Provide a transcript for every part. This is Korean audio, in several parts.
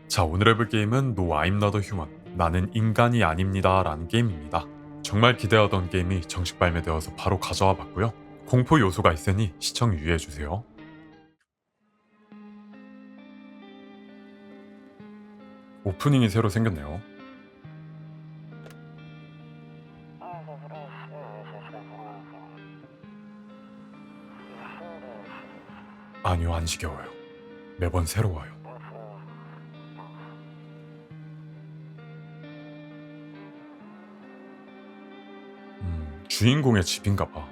자, 오늘 해볼 게임은 No I'm Not a Human, 나는 인간이 아닙니다 라는 게임입니다. 정말 기대하던 게임이 정식 발매되어서 바로 가져와 봤고요. 공포 요소가 있으니 시청 유의해주세요. 오프닝이 새로 생겼네요. 아니요, 안 지겨워요. 매번 새로워요. 주인공의 집인가 봐.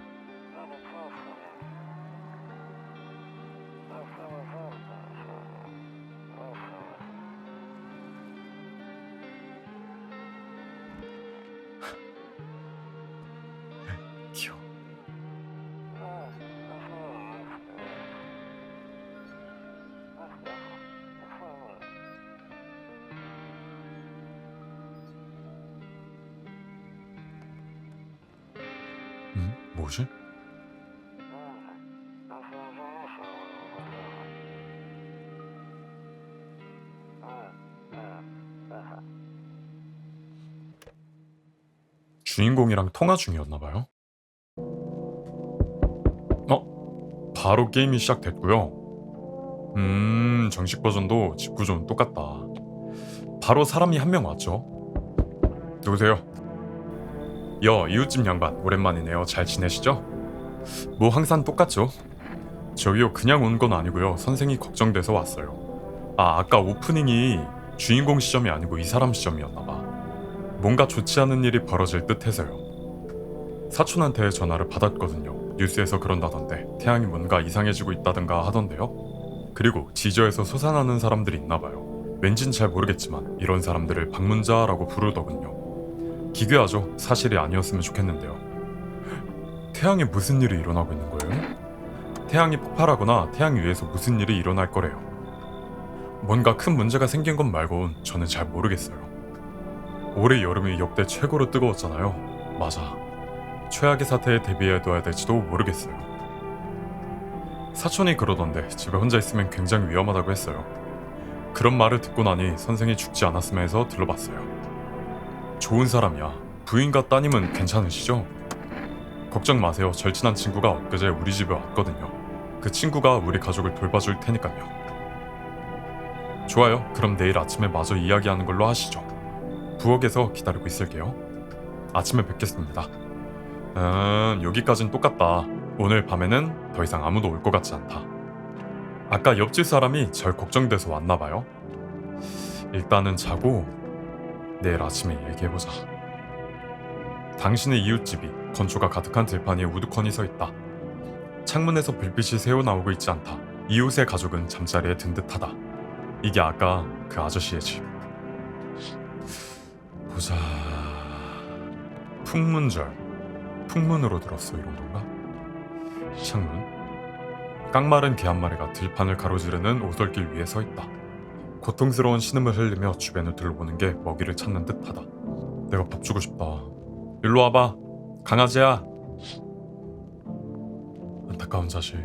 귀여워. 뭐지? 주인공이랑 통화 중이었나봐요. 바로 게임이 시작됐고요. 정식 버전도 집 구조는 똑같다. 바로 사람이 한 명 왔죠. 누구세요? 이웃집 양반 오랜만이네요. 잘 지내시죠? 뭐 항상 똑같죠. 저기요, 그냥 온 건 아니고요. 선생이 걱정돼서 왔어요. 아까 오프닝이 주인공 시점이 아니고 이 사람 시점이었나봐. 뭔가 좋지 않은 일이 벌어질 듯 해서요. 사촌한테 전화를 받았거든요. 뉴스에서 그런다던데 태양이 뭔가 이상해지고 있다든가 하던데요. 그리고 지저에서 솟아나는 사람들이 있나봐요. 왠진 잘 모르겠지만 이런 사람들을 방문자라고 부르더군요. 기괴하죠. 사실이 아니었으면 좋겠는데요. 태양에 무슨 일이 일어나고 있는 거예요? 태양이 폭발하거나 태양 위에서 무슨 일이 일어날 거래요. 뭔가 큰 문제가 생긴 것 말곤 저는 잘 모르겠어요. 올해 여름이 역대 최고로 뜨거웠잖아요. 맞아. 최악의 사태에 대비해둬야 될지도 모르겠어요. 사촌이 그러던데 집에 혼자 있으면 굉장히 위험하다고 했어요. 그런 말을 듣고 나니 선생이 죽지 않았으면 해서 들러봤어요. 좋은 사람이야. 부인과 따님은 괜찮으시죠? 걱정 마세요. 절친한 친구가 엊그제 우리 집에 왔거든요. 그 친구가 우리 가족을 돌봐줄 테니까요. 좋아요. 그럼 내일 아침에 마저 이야기하는 걸로 하시죠. 부엌에서 기다리고 있을게요. 아침에 뵙겠습니다. 여기까진 똑같다. 오늘 밤에는 더 이상 아무도 올 것 같지 않다. 아까 옆집 사람이 절 걱정돼서 왔나봐요. 일단은 자고 내일 아침에 얘기해보자. 당신의 이웃집이 건초가 가득한 들판 위에 우두커니 서 있다. 창문에서 불빛이 새어나오고 있지 않다. 이웃의 가족은 잠자리에 든 듯하다. 이게 아까 그 아저씨의 집. 보자. 풍문절. 풍문으로 들었어, 이런 건가? 창문. 깡마른 개 한 마리가 들판을 가로지르는 오솔길 위에 서 있다. 고통스러운 신음을 흘리며 주변을 둘러보는 게 먹이를 찾는 듯하다. 내가 밥 주고 싶다. 일로 와봐. 강아지야. 안타까운 자식.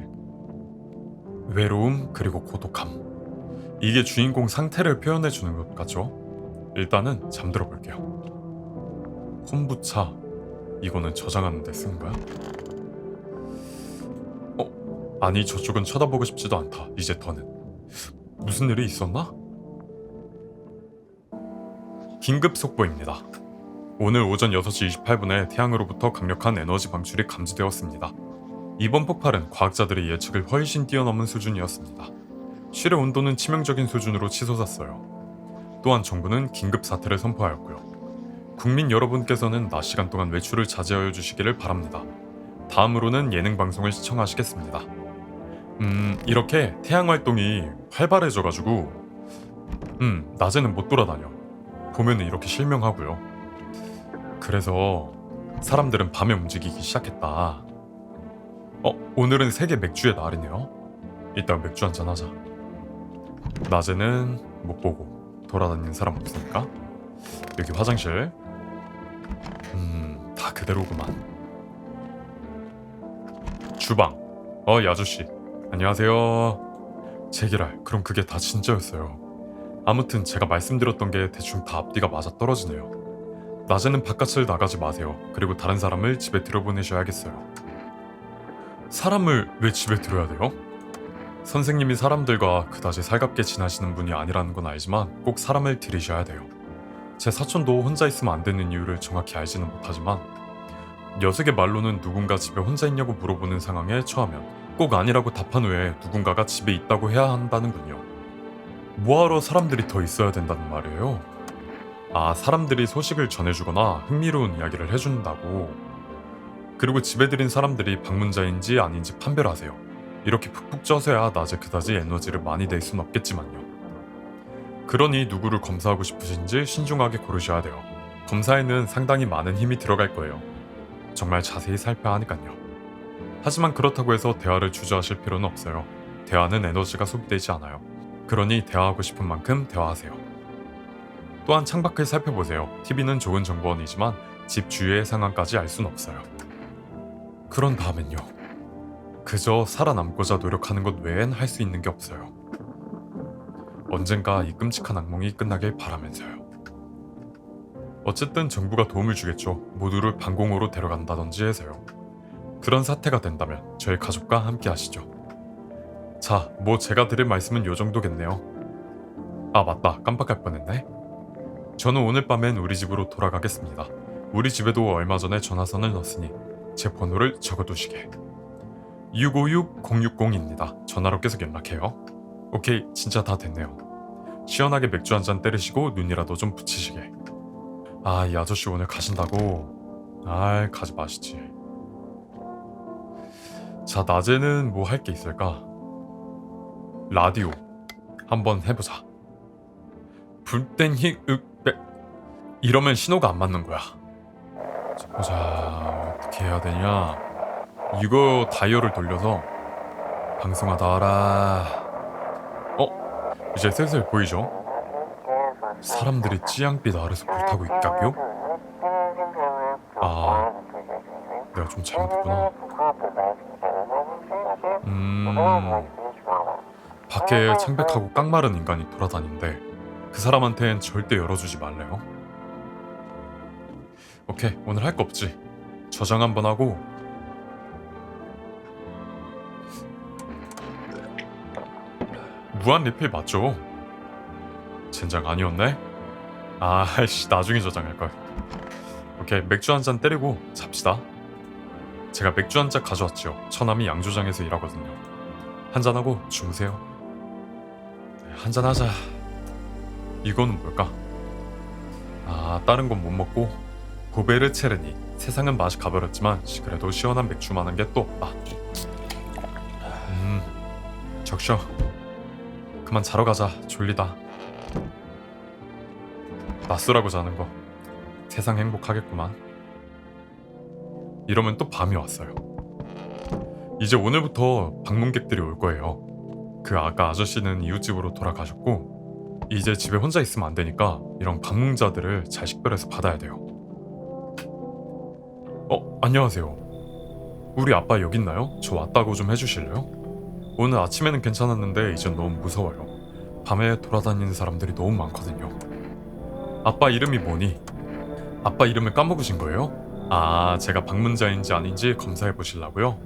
외로움 그리고 고독함. 이게 주인공 상태를 표현해주는 것 같죠? 일단은 잠들어 볼게요. 콤부차. 이거는 저장하는 데 쓴 거야? 아니, 저쪽은 쳐다보고 싶지도 않다. 이제 더는. 무슨 일이 있었나? 긴급 속보입니다. 오늘 오전 6시 28분에 태양으로부터 강력한 에너지 방출이 감지되었습니다. 이번 폭발은 과학자들의 예측을 훨씬 뛰어넘은 수준이었습니다. 실의 온도는 치명적인 수준으로 치솟았어요. 또한 정부는 긴급 사태를 선포하였고요. 국민 여러분께서는 낮 시간 동안 외출을 자제하여 주시기를 바랍니다. 다음으로는 예능 방송을 시청하시겠습니다. 이렇게 태양 활동이 활발해져가지고 낮에는 못 돌아다녀. 보면은 이렇게 실명하고요. 그래서 사람들은 밤에 움직이기 시작했다. 오늘은 세계 맥주의 날이네요. 이따 맥주 한잔 하자. 낮에는 못 보고 돌아다니는 사람 없으니까. 여기 화장실. 다 그대로구만. 주방. 이 아저씨. 안녕하세요. 제기랄, 그럼 그게 다 진짜였어요. 아무튼 제가 말씀드렸던 게 대충 다 앞뒤가 맞아 떨어지네요. 낮에는 바깥을 나가지 마세요. 그리고 다른 사람을 집에 들여보내셔야겠어요. 사람을 왜 집에 들여야 돼요? 선생님이 사람들과 그다지 살갑게 지나시는 분이 아니라는 건 알지만 꼭 사람을 들이셔야 돼요. 제 사촌도 혼자 있으면 안 되는 이유를 정확히 알지는 못하지만 녀석의 말로는 누군가 집에 혼자 있냐고 물어보는 상황에 처하면 꼭 아니라고 답한 후에 누군가가 집에 있다고 해야 한다는군요. 뭐하러 사람들이 더 있어야 된다는 말이에요? 아, 사람들이 소식을 전해주거나 흥미로운 이야기를 해준다고. 그리고 집에 들인 사람들이 방문자인지 아닌지 판별하세요. 이렇게 푹푹 쪄서야 낮에 그다지 에너지를 많이 낼 순 없겠지만요. 그러니 누구를 검사하고 싶으신지 신중하게 고르셔야 돼요. 검사에는 상당히 많은 힘이 들어갈 거예요. 정말 자세히 살펴야 하니깐요. 하지만 그렇다고 해서 대화를 주저하실 필요는 없어요. 대화는 에너지가 소비되지 않아요. 그러니 대화하고 싶은 만큼 대화하세요. 또한 창밖을 살펴보세요. TV는 좋은 정보원이지만 집 주위의 상황까지 알 순 없어요. 그런 다음엔요. 그저 살아남고자 노력하는 것 외엔 할 수 있는 게 없어요. 언젠가 이 끔찍한 악몽이 끝나길 바라면서요. 어쨌든 정부가 도움을 주겠죠. 모두를 방공호로 데려간다든지 해서요. 그런 사태가 된다면 저희 가족과 함께 하시죠. 자, 뭐 제가 드릴 말씀은 요 정도겠네요. 아, 맞다. 깜빡할 뻔했네. 저는 오늘 밤엔 우리 집으로 돌아가겠습니다. 우리 집에도 얼마 전에 전화선을 넣었으니 제 번호를 적어두시게. 656-060입니다. 전화로 계속 연락해요. 오케이, 진짜 다 됐네요. 시원하게 맥주 한잔 때리시고 눈이라도 좀 붙이시게. 아, 이 아저씨 오늘 가신다고? 아, 가지 마시지. 자, 낮에는 뭐 할 게 있을까? 라디오 한번 해보자. 불땡히 윽백. 이러면 신호가 안 맞는 거야. 자, 보자. 어떻게 해야 되냐? 이거 다이얼을 돌려서 방송하다 하라. 이제 슬슬 보이죠? 사람들이 찌양빛 아래서 불타고 있다고요? 아, 내가 좀 잘못했구나. 밖에 창백하고 깡마른 인간이 돌아다니는데 그 사람한텐 절대 열어주지 말래요. 오케이, 오늘 할 거 없지. 저장 한번 하고. 무한 리필 맞죠? 젠장 아니었네? 아이씨, 나중에 저장할걸. 오케이, 맥주 한잔 때리고 잡시다. 제가 맥주 한 잔 가져왔죠. 처남이 양조장에서 일하거든요. 한잔하고 주무세요. 한잔하자. 이거는 뭘까? 아, 다른 건 못 먹고 보베르 체르니. 세상은 맛이 가버렸지만 그래도 시원한 맥주만한 게 또 없다. 적셔. 그만 자러 가자. 졸리다. 낮술하고 자는 거 세상 행복하겠구만. 이러면 또 밤이 왔어요. 이제 오늘부터 방문객들이 올 거예요. 그 아까 아저씨는 이웃집으로 돌아가셨고 이제 집에 혼자 있으면 안 되니까 이런 방문자들을 잘 식별해서 받아야 돼요. 안녕하세요. 우리 아빠 여기 있나요? 저 왔다고 좀 해주실래요? 오늘 아침에는 괜찮았는데 이젠 너무 무서워요. 밤에 돌아다니는 사람들이 너무 많거든요. 아빠 이름이 뭐니? 아빠 이름을 까먹으신 거예요? 아, 제가 방문자인지 아닌지 검사해 보시려고요?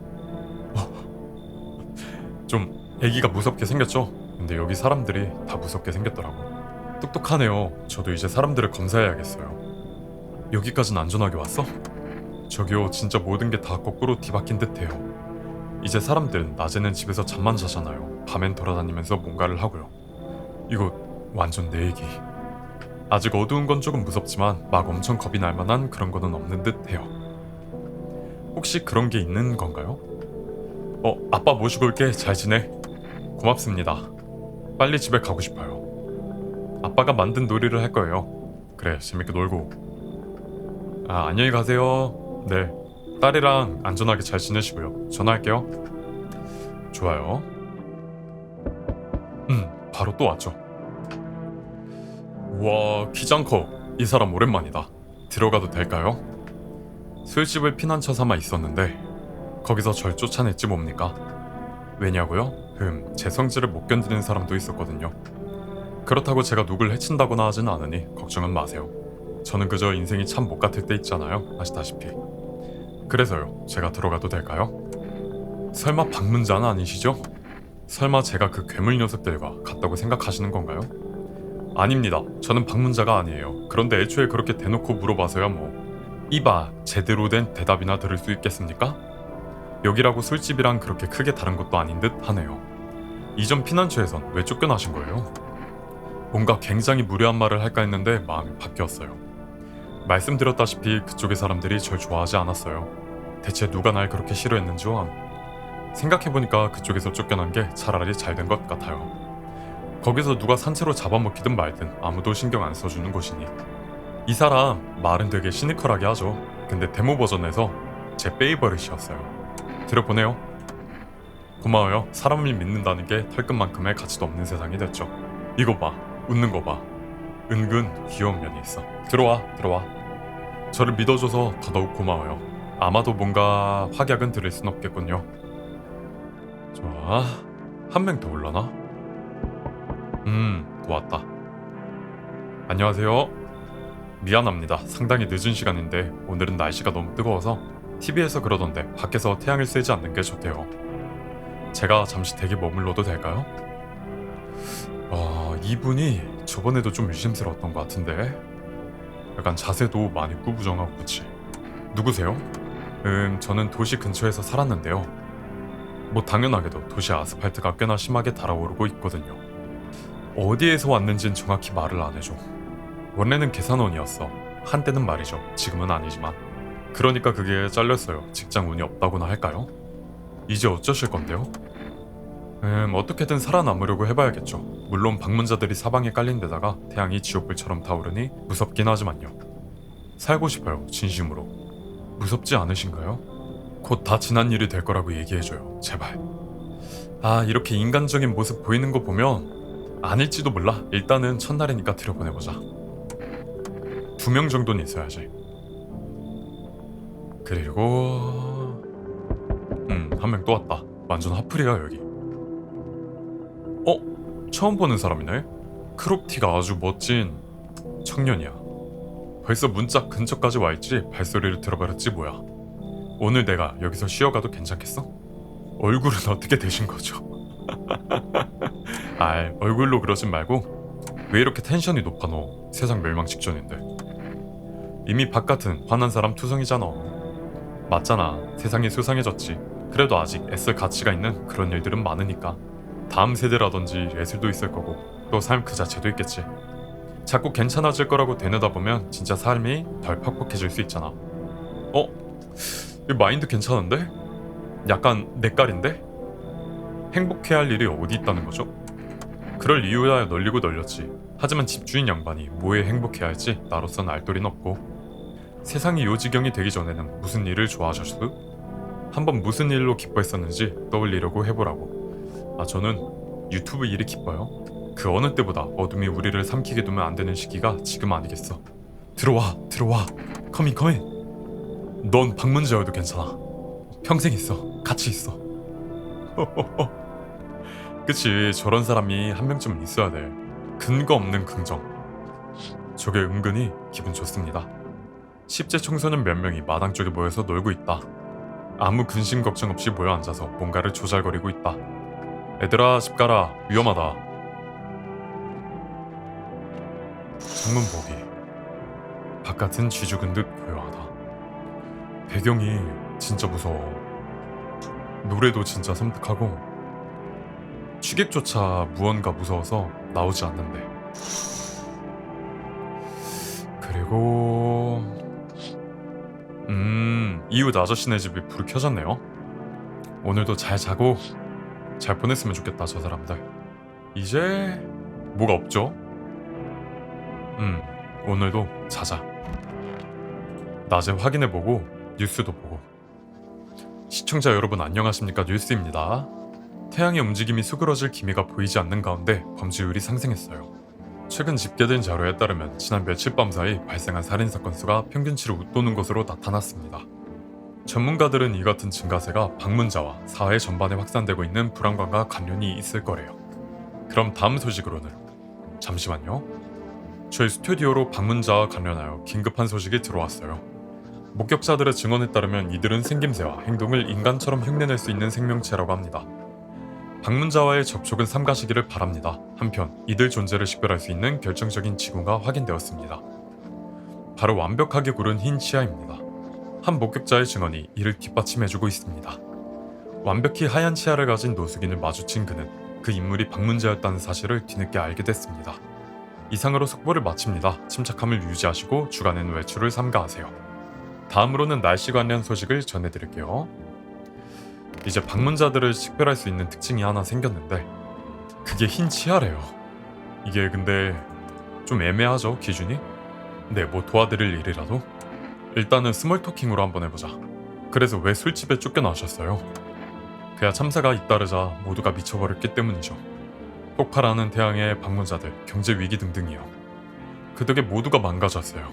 좀 애기가 무섭게 생겼죠? 근데 여기 사람들이 다 무섭게 생겼더라고. 똑똑하네요. 저도 이제 사람들을 검사해야겠어요. 여기까진 안전하게 왔어? 저기요, 진짜 모든 게 다 거꾸로 뒤바뀐 듯해요. 이제 사람들은 낮에는 집에서 잠만 자잖아요. 밤엔 돌아다니면서 뭔가를 하고요. 이거 완전 내 얘기. 아직 어두운 건 조금 무섭지만 막 엄청 겁이 날 만한 그런 거는 없는 듯 해요. 혹시 그런 게 있는 건가요? 아빠 모시고 올게. 잘 지내? 고맙습니다. 빨리 집에 가고 싶어요. 아빠가 만든 놀이를 할 거예요. 그래, 재밌게 놀고. 아, 안녕히 가세요. 네, 딸이랑 안전하게 잘 지내시고요. 전화할게요. 좋아요. 바로 또 왔죠. 우와, 키장커. 이 사람 오랜만이다. 들어가도 될까요? 술집을 피난처 삼아 있었는데 거기서 절 쫓아냈지 뭡니까? 왜냐고요? 제 성질을 못 견디는 사람도 있었거든요. 그렇다고 제가 누굴 해친다거나 하진 않으니 걱정은 마세요. 저는 그저 인생이 참 못 같을 때 있잖아요. 아시다시피. 그래서요. 제가 들어가도 될까요? 설마 방문자는 아니시죠? 설마 제가 그 괴물 녀석들과 같다고 생각하시는 건가요? 아닙니다. 저는 방문자가 아니에요. 그런데 애초에 그렇게 대놓고 물어봐서야 뭐. 이봐, 제대로 된 대답이나 들을 수 있겠습니까? 여기라고 술집이랑 그렇게 크게 다른 것도 아닌 듯 하네요. 이전 피난처에선 왜 쫓겨나신 거예요? 뭔가 굉장히 무례한 말을 할까 했는데 마음이 바뀌었어요. 말씀드렸다시피 그쪽의 사람들이 절 좋아하지 않았어요. 대체 누가 날 그렇게 싫어했는지요. 생각해보니까 그쪽에서 쫓겨난 게 차라리 잘 된 것 같아요. 거기서 누가 산채로 잡아먹히든 말든 아무도 신경 안 써주는 곳이니. 이 사람 말은 되게 시니컬하게 하죠. 근데 데모 버전에서 제 페이버릿이었어요. 들어보네요. 고마워요. 사람을 믿는다는 게 털끝만큼의 가치도 없는 세상이 됐죠. 이거 봐. 웃는 거 봐. 은근 귀여운 면이 있어. 들어와. 저를 믿어줘서 더더욱 고마워요. 아마도 뭔가 확약은 드릴 순 없겠군요. 좋아. 한 명 더 올라나? 왔다. 안녕하세요. 미안합니다. 상당히 늦은 시간인데 오늘은 날씨가 너무 뜨거워서 TV에서 그러던데 밖에서 태양을 쐬지 않는 게 좋대요. 제가 잠시 댁에 머물러도 될까요? 이분이 저번에도 좀 의심스러웠던 것 같은데 약간 자세도 많이 꾸부정하고 그치? 누구세요? 저는 도시 근처에서 살았는데요. 뭐 당연하게도 도시 아스팔트가 꽤나 심하게 달아오르고 있거든요. 어디에서 왔는진 정확히 말을 안 해줘. 원래는 계산원이었어. 한때는 말이죠. 지금은 아니지만. 그러니까 그게 잘렸어요. 직장 운이 없다고나 할까요? 이제 어쩌실 건데요? 어떻게든 살아남으려고 해봐야겠죠. 물론 방문자들이 사방에 깔린 데다가 태양이 지옥불처럼 타오르니 무섭긴 하지만요. 살고 싶어요. 진심으로. 무섭지 않으신가요? 곧 다 지난 일이 될 거라고 얘기해줘요. 제발. 이렇게 인간적인 모습 보이는 거 보면 아닐지도 몰라. 일단은 첫날이니까 들여보내보자. 2명 정도는 있어야지. 그리고 1명 또 왔다. 완전 하프리야 여기. 처음 보는 사람이네. 크롭티가 아주 멋진 청년이야. 벌써 문짝 근처까지 와있지. 발소리를 들어버렸지 뭐야. 오늘 내가 여기서 쉬어가도 괜찮겠어? 얼굴은 어떻게 되신 거죠? 얼굴로 그러진 말고 왜 이렇게 텐션이 높아 너. 세상 멸망 직전인데. 이미 바깥은 화난 사람 투성이잖아. 맞잖아. 세상이 수상해졌지. 그래도 아직 애쓸 가치가 있는 그런 일들은 많으니까. 다음 세대라든지 예술도 있을 거고 또 삶 그 자체도 있겠지. 자꾸 괜찮아질 거라고 되뇌다 보면 진짜 삶이 덜 퍽퍽해질 수 있잖아. 이 마인드 괜찮은데? 약간 내 깔인데? 행복해야 할 일이 어디 있다는 거죠? 그럴 이유야 널리고 널렸지. 하지만 집주인 양반이 뭐에 행복해야 할지 나로선 알 도리는 없고. 세상이 요 지경이 되기 전에는 무슨 일을 좋아하셨어요? 한번 무슨 일로 기뻐했었는지 떠올리려고 해보라고. 저는 유튜브 일이 기뻐요. 그 어느 때보다 어둠이 우리를 삼키게 두면 안 되는 시기가 지금 아니겠어. 들어와. 커밍. 넌 방문자여도 괜찮아. 평생 있어. 같이 있어. 그치. 저런 사람이 한 명쯤은 있어야 돼. 근거 없는 긍정. 저게 은근히 기분 좋습니다. 10대 청소년 몇 명이 마당 쪽에 모여서 놀고 있다. 아무 근심 걱정 없이 모여 앉아서 뭔가를 조잘거리고 있다. 얘들아 집 가라. 위험하다. 창문 보기. 바깥은 쥐죽은 듯 고요하다. 배경이 진짜 무서워. 노래도 진짜 섬뜩하고 취객조차 무언가 무서워서 나오지 않는데. 그리고 이웃 아저씨네 집이 불이 켜졌네요. 오늘도 잘 자고 잘 보냈으면 좋겠다 저 사람들. 이제 뭐가 없죠? 오늘도 자자. 낮에 확인해보고 뉴스도 보고. 시청자 여러분 안녕하십니까. 뉴스입니다. 태양의 움직임이 수그러질 기미가 보이지 않는 가운데 범죄율이 상승했어요. 최근 집계된 자료에 따르면 지난 며칠 밤 사이 발생한 살인사건 수가 평균치를 웃도는 것으로 나타났습니다. 전문가들은 이 같은 증가세가 방문자와 사회 전반에 확산되고 있는 불안감과 관련이 있을 거래요. 그럼 다음 소식으로는 잠시만요. 저희 스튜디오로 방문자와 관련하여 긴급한 소식이 들어왔어요. 목격자들의 증언에 따르면 이들은 생김새와 행동을 인간처럼 흉내낼 수 있는 생명체라고 합니다. 방문자와의 접촉은 삼가시기를 바랍니다. 한편 이들 존재를 식별할 수 있는 결정적인 징후가 확인되었습니다. 바로 완벽하게 고른 흰 치아입니다. 한 목격자의 증언이 이를 뒷받침해주고 있습니다. 완벽히 하얀 치아를 가진 노숙인을 마주친 그는 그 인물이 방문자였다는 사실을 뒤늦게 알게 됐습니다. 이상으로 속보를 마칩니다. 침착함을 유지하시고 주간에는 외출을 삼가하세요. 다음으로는 날씨 관련 소식을 전해드릴게요. 이제 방문자들을 식별할 수 있는 특징이 하나 생겼는데 그게 흰 치아래요. 이게 근데 좀 애매하죠, 기준이? 네, 뭐 도와드릴 일이라도? 일단은 스몰 토킹으로 한번 해보자. 그래서 왜 술집에 쫓겨나셨어요? 그야 참사가 잇따르자 모두가 미쳐버렸기 때문이죠. 폭발하는 태양의 방문자들, 경제 위기 등등이요. 그 덕에 모두가 망가졌어요.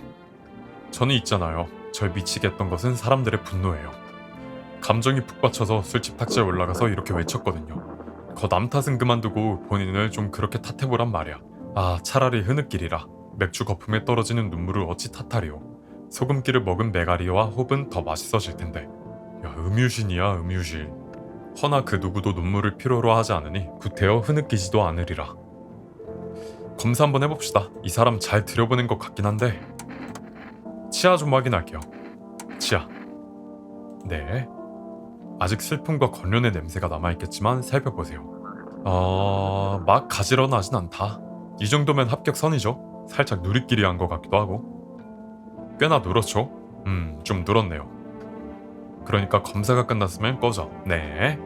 저는 있잖아요. 절 미치게 했던 것은 사람들의 분노예요. 감정이 푹 받쳐서 술집 탁자에 올라가서 이렇게 외쳤거든요. 거 남 탓은 그만두고 본인을 좀 그렇게 탓해보란 말이야. 아, 차라리 흐느끼리라. 맥주 거품에 떨어지는 눈물을 어찌 탓하리오. 소금기를 먹은 메가리와 홉은 더 맛있어질 텐데. 야, 음유신이야, 음유신. 허나 그 누구도 눈물을 필요로 하지 않으니 구태여 흐느끼지도 않으리라. 검사 한번 해봅시다. 이 사람 잘 들여보낸 것 같긴 한데. 치아 좀 확인할게요. 치아. 네. 아직 슬픔과 권련의 냄새가 남아있겠지만 살펴보세요. 막 가지런하진 않다. 이 정도면 합격선이죠. 살짝 누리끼리 한 것 같기도 하고. 꽤나 늘었죠? 좀 늘었네요. 그러니까 검사가 끝났으면 꺼져. 네.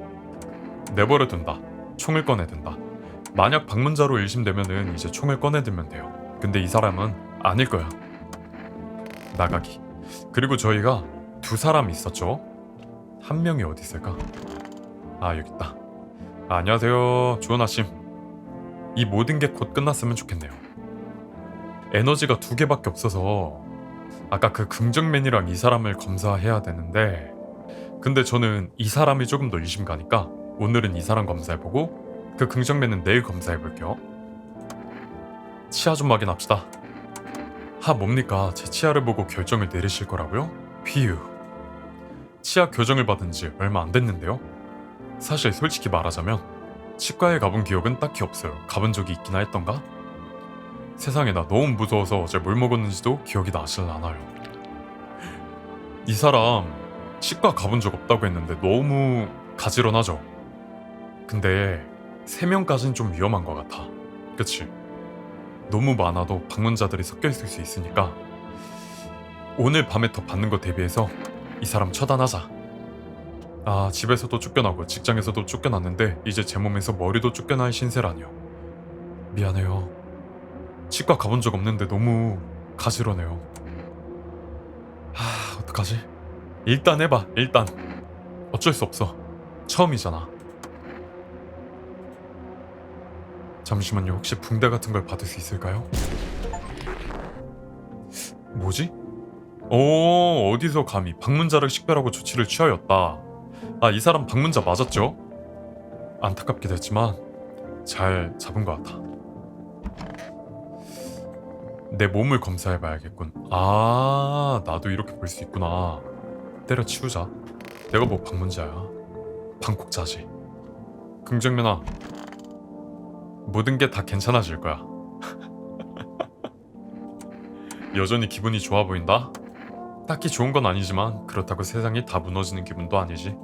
내버려둔다. 총을 꺼내든다. 만약 방문자로 의심되면은 이제 총을 꺼내들면 돼요. 근데 이 사람은 아닐 거야. 나가기. 그리고 저희가 두 사람 있었죠? 한 명이 어디 있을까? 아, 여기 있다. 아, 안녕하세요. 좋은 아침. 이 모든 게 곧 끝났으면 좋겠네요. 에너지가 두 개밖에 없어서 아까 그 긍정맨이랑 이 사람을 검사해야 되는데 근데 저는 이 사람이 조금 더 의심 가니까 오늘은 이 사람 검사해보고 그 긍정맨은 내일 검사해볼게요. 치아 좀 확인합시다. 하, 뭡니까? 제 치아를 보고 결정을 내리실 거라고요? 휘유. 치아 교정을 받은 지 얼마 안 됐는데요. 사실 솔직히 말하자면 치과에 가본 기억은 딱히 없어요. 가본 적이 있기나 했던가? 세상에, 나 너무 무서워서 어제 뭘 먹었는지도 기억이 나질 않아요. 이 사람 치과 가본 적 없다고 했는데 너무 가지런하죠? 근데 3명까진 좀 위험한 것 같아. 그치? 너무 많아도 방문자들이 섞여 있을 수 있으니까 오늘 밤에 더 받는 거 대비해서 이 사람 처단하자. 아, 집에서도 쫓겨나고 직장에서도 쫓겨났는데 이제 제 몸에서 머리도 쫓겨날 신세라니요. 미안해요. 치과 가본 적 없는데 너무 가지런해요. 어떡하지? 일단 해봐. 일단 어쩔 수 없어. 처음이잖아. 잠시만요. 혹시 붕대 같은 걸 받을 수 있을까요? 뭐지? 어디서 감히 방문자를 식별하고 조치를 취하였다. 아, 이 사람 방문자 맞았죠? 안타깝게 됐지만 잘 잡은 것 같아. 내 몸을 검사해봐야겠군. 아, 나도 이렇게 볼 수 있구나. 때려치우자. 내가 뭐 방문자야. 방콕자지. 긍정면아, 모든 게 다 괜찮아질 거야. 여전히 기분이 좋아 보인다? 딱히 좋은 건 아니지만 그렇다고 세상이 다 무너지는 기분도 아니지.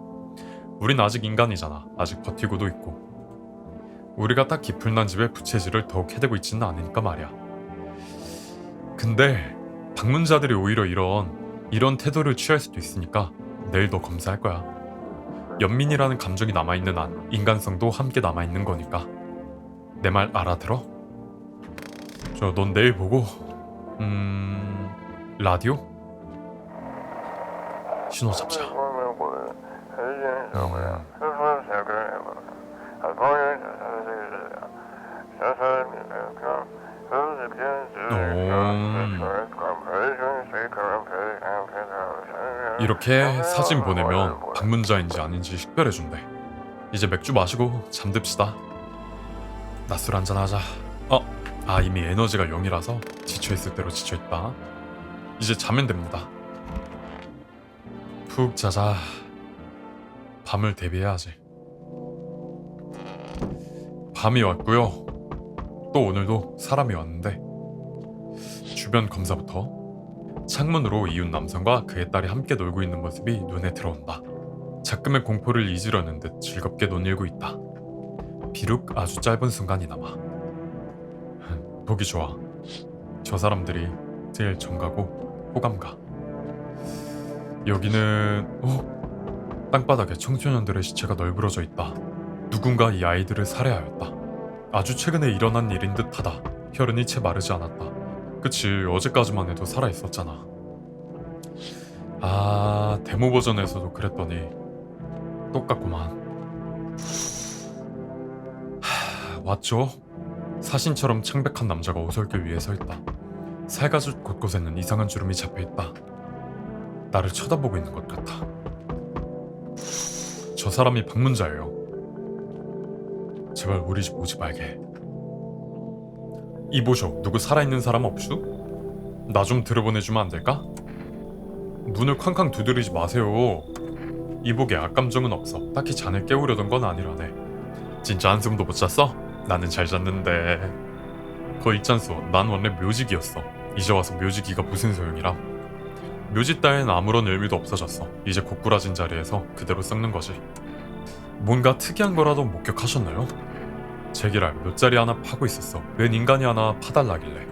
우린 아직 인간이잖아. 아직 버티고도 있고. 우리가 딱 깊은 집에 부채질을 더욱 해대고 있지는 않으니까 말이야. 근데 방문자들이 오히려 이런 태도를 취할 수도 있으니까 내일 너 검사할 거야. 연민이라는 감정이 남아있는 한 인간성도 함께 남아있는 거니까. 내 말 알아들어? 넌 내일 보고 라디오? 신호 잡자. 이렇게 사진 보내면 방문자인지 아닌지 식별해준대. 이제 맥주 마시고 잠듭시다. 낮술 한잔 하자. 아, 이미 에너지가 0이라서 지쳐있을 대로 지쳐있다. 이제 자면 됩니다. 푹 자자. 밤을 대비해야지. 밤이 왔고요. 또 오늘도 사람이 왔는데 주변 검사부터 창문으로 이웃 남성과 그의 딸이 함께 놀고 있는 모습이 눈에 들어온다. 작금의 공포를 잊으려는 듯 즐겁게 논일고 있다. 비록 아주 짧은 순간이나마. 보기 좋아. 저 사람들이 제일 정가고 호감가. 여기는 땅바닥에 청소년들의 시체가 널브러져 있다. 누군가 이 아이들을 살해하였다. 아주 최근에 일어난 일인 듯하다. 혈흔이 채 마르지 않았다. 그치, 어제까지만 해도 살아있었잖아. 아, 데모 버전에서도 그랬더니 똑같구만. 왔죠? 사신처럼 창백한 남자가 오솔길 위에 서있다. 살갗 곳곳에는 이상한 주름이 잡혀있다. 나를 쳐다보고 있는 것 같아. 저 사람이 방문자예요. 제발 우리 집 오지 말게. 이보쇼, 누구 살아있는 사람 없슈? 나 좀 들여보내주면 안 될까? 문을 쾅쾅 두드리지 마세요. 이복에 악감정은 없어. 딱히 자네 깨우려던 건 아니라네. 진짜 한숨도 못 잤어? 나는 잘 잤는데. 그거 있잖소, 난 원래 묘직이었어. 이제 와서 묘직이가 무슨 소용이람. 묘지 따윈 아무런 의미도 없어졌어. 이제 고꾸라진 자리에서 그대로 썩는 거지. 뭔가 특이한 거라도 목격하셨나요? 제기랄 묘자리 하나 파고 있었어. 웬 인간이 하나 파달라길래.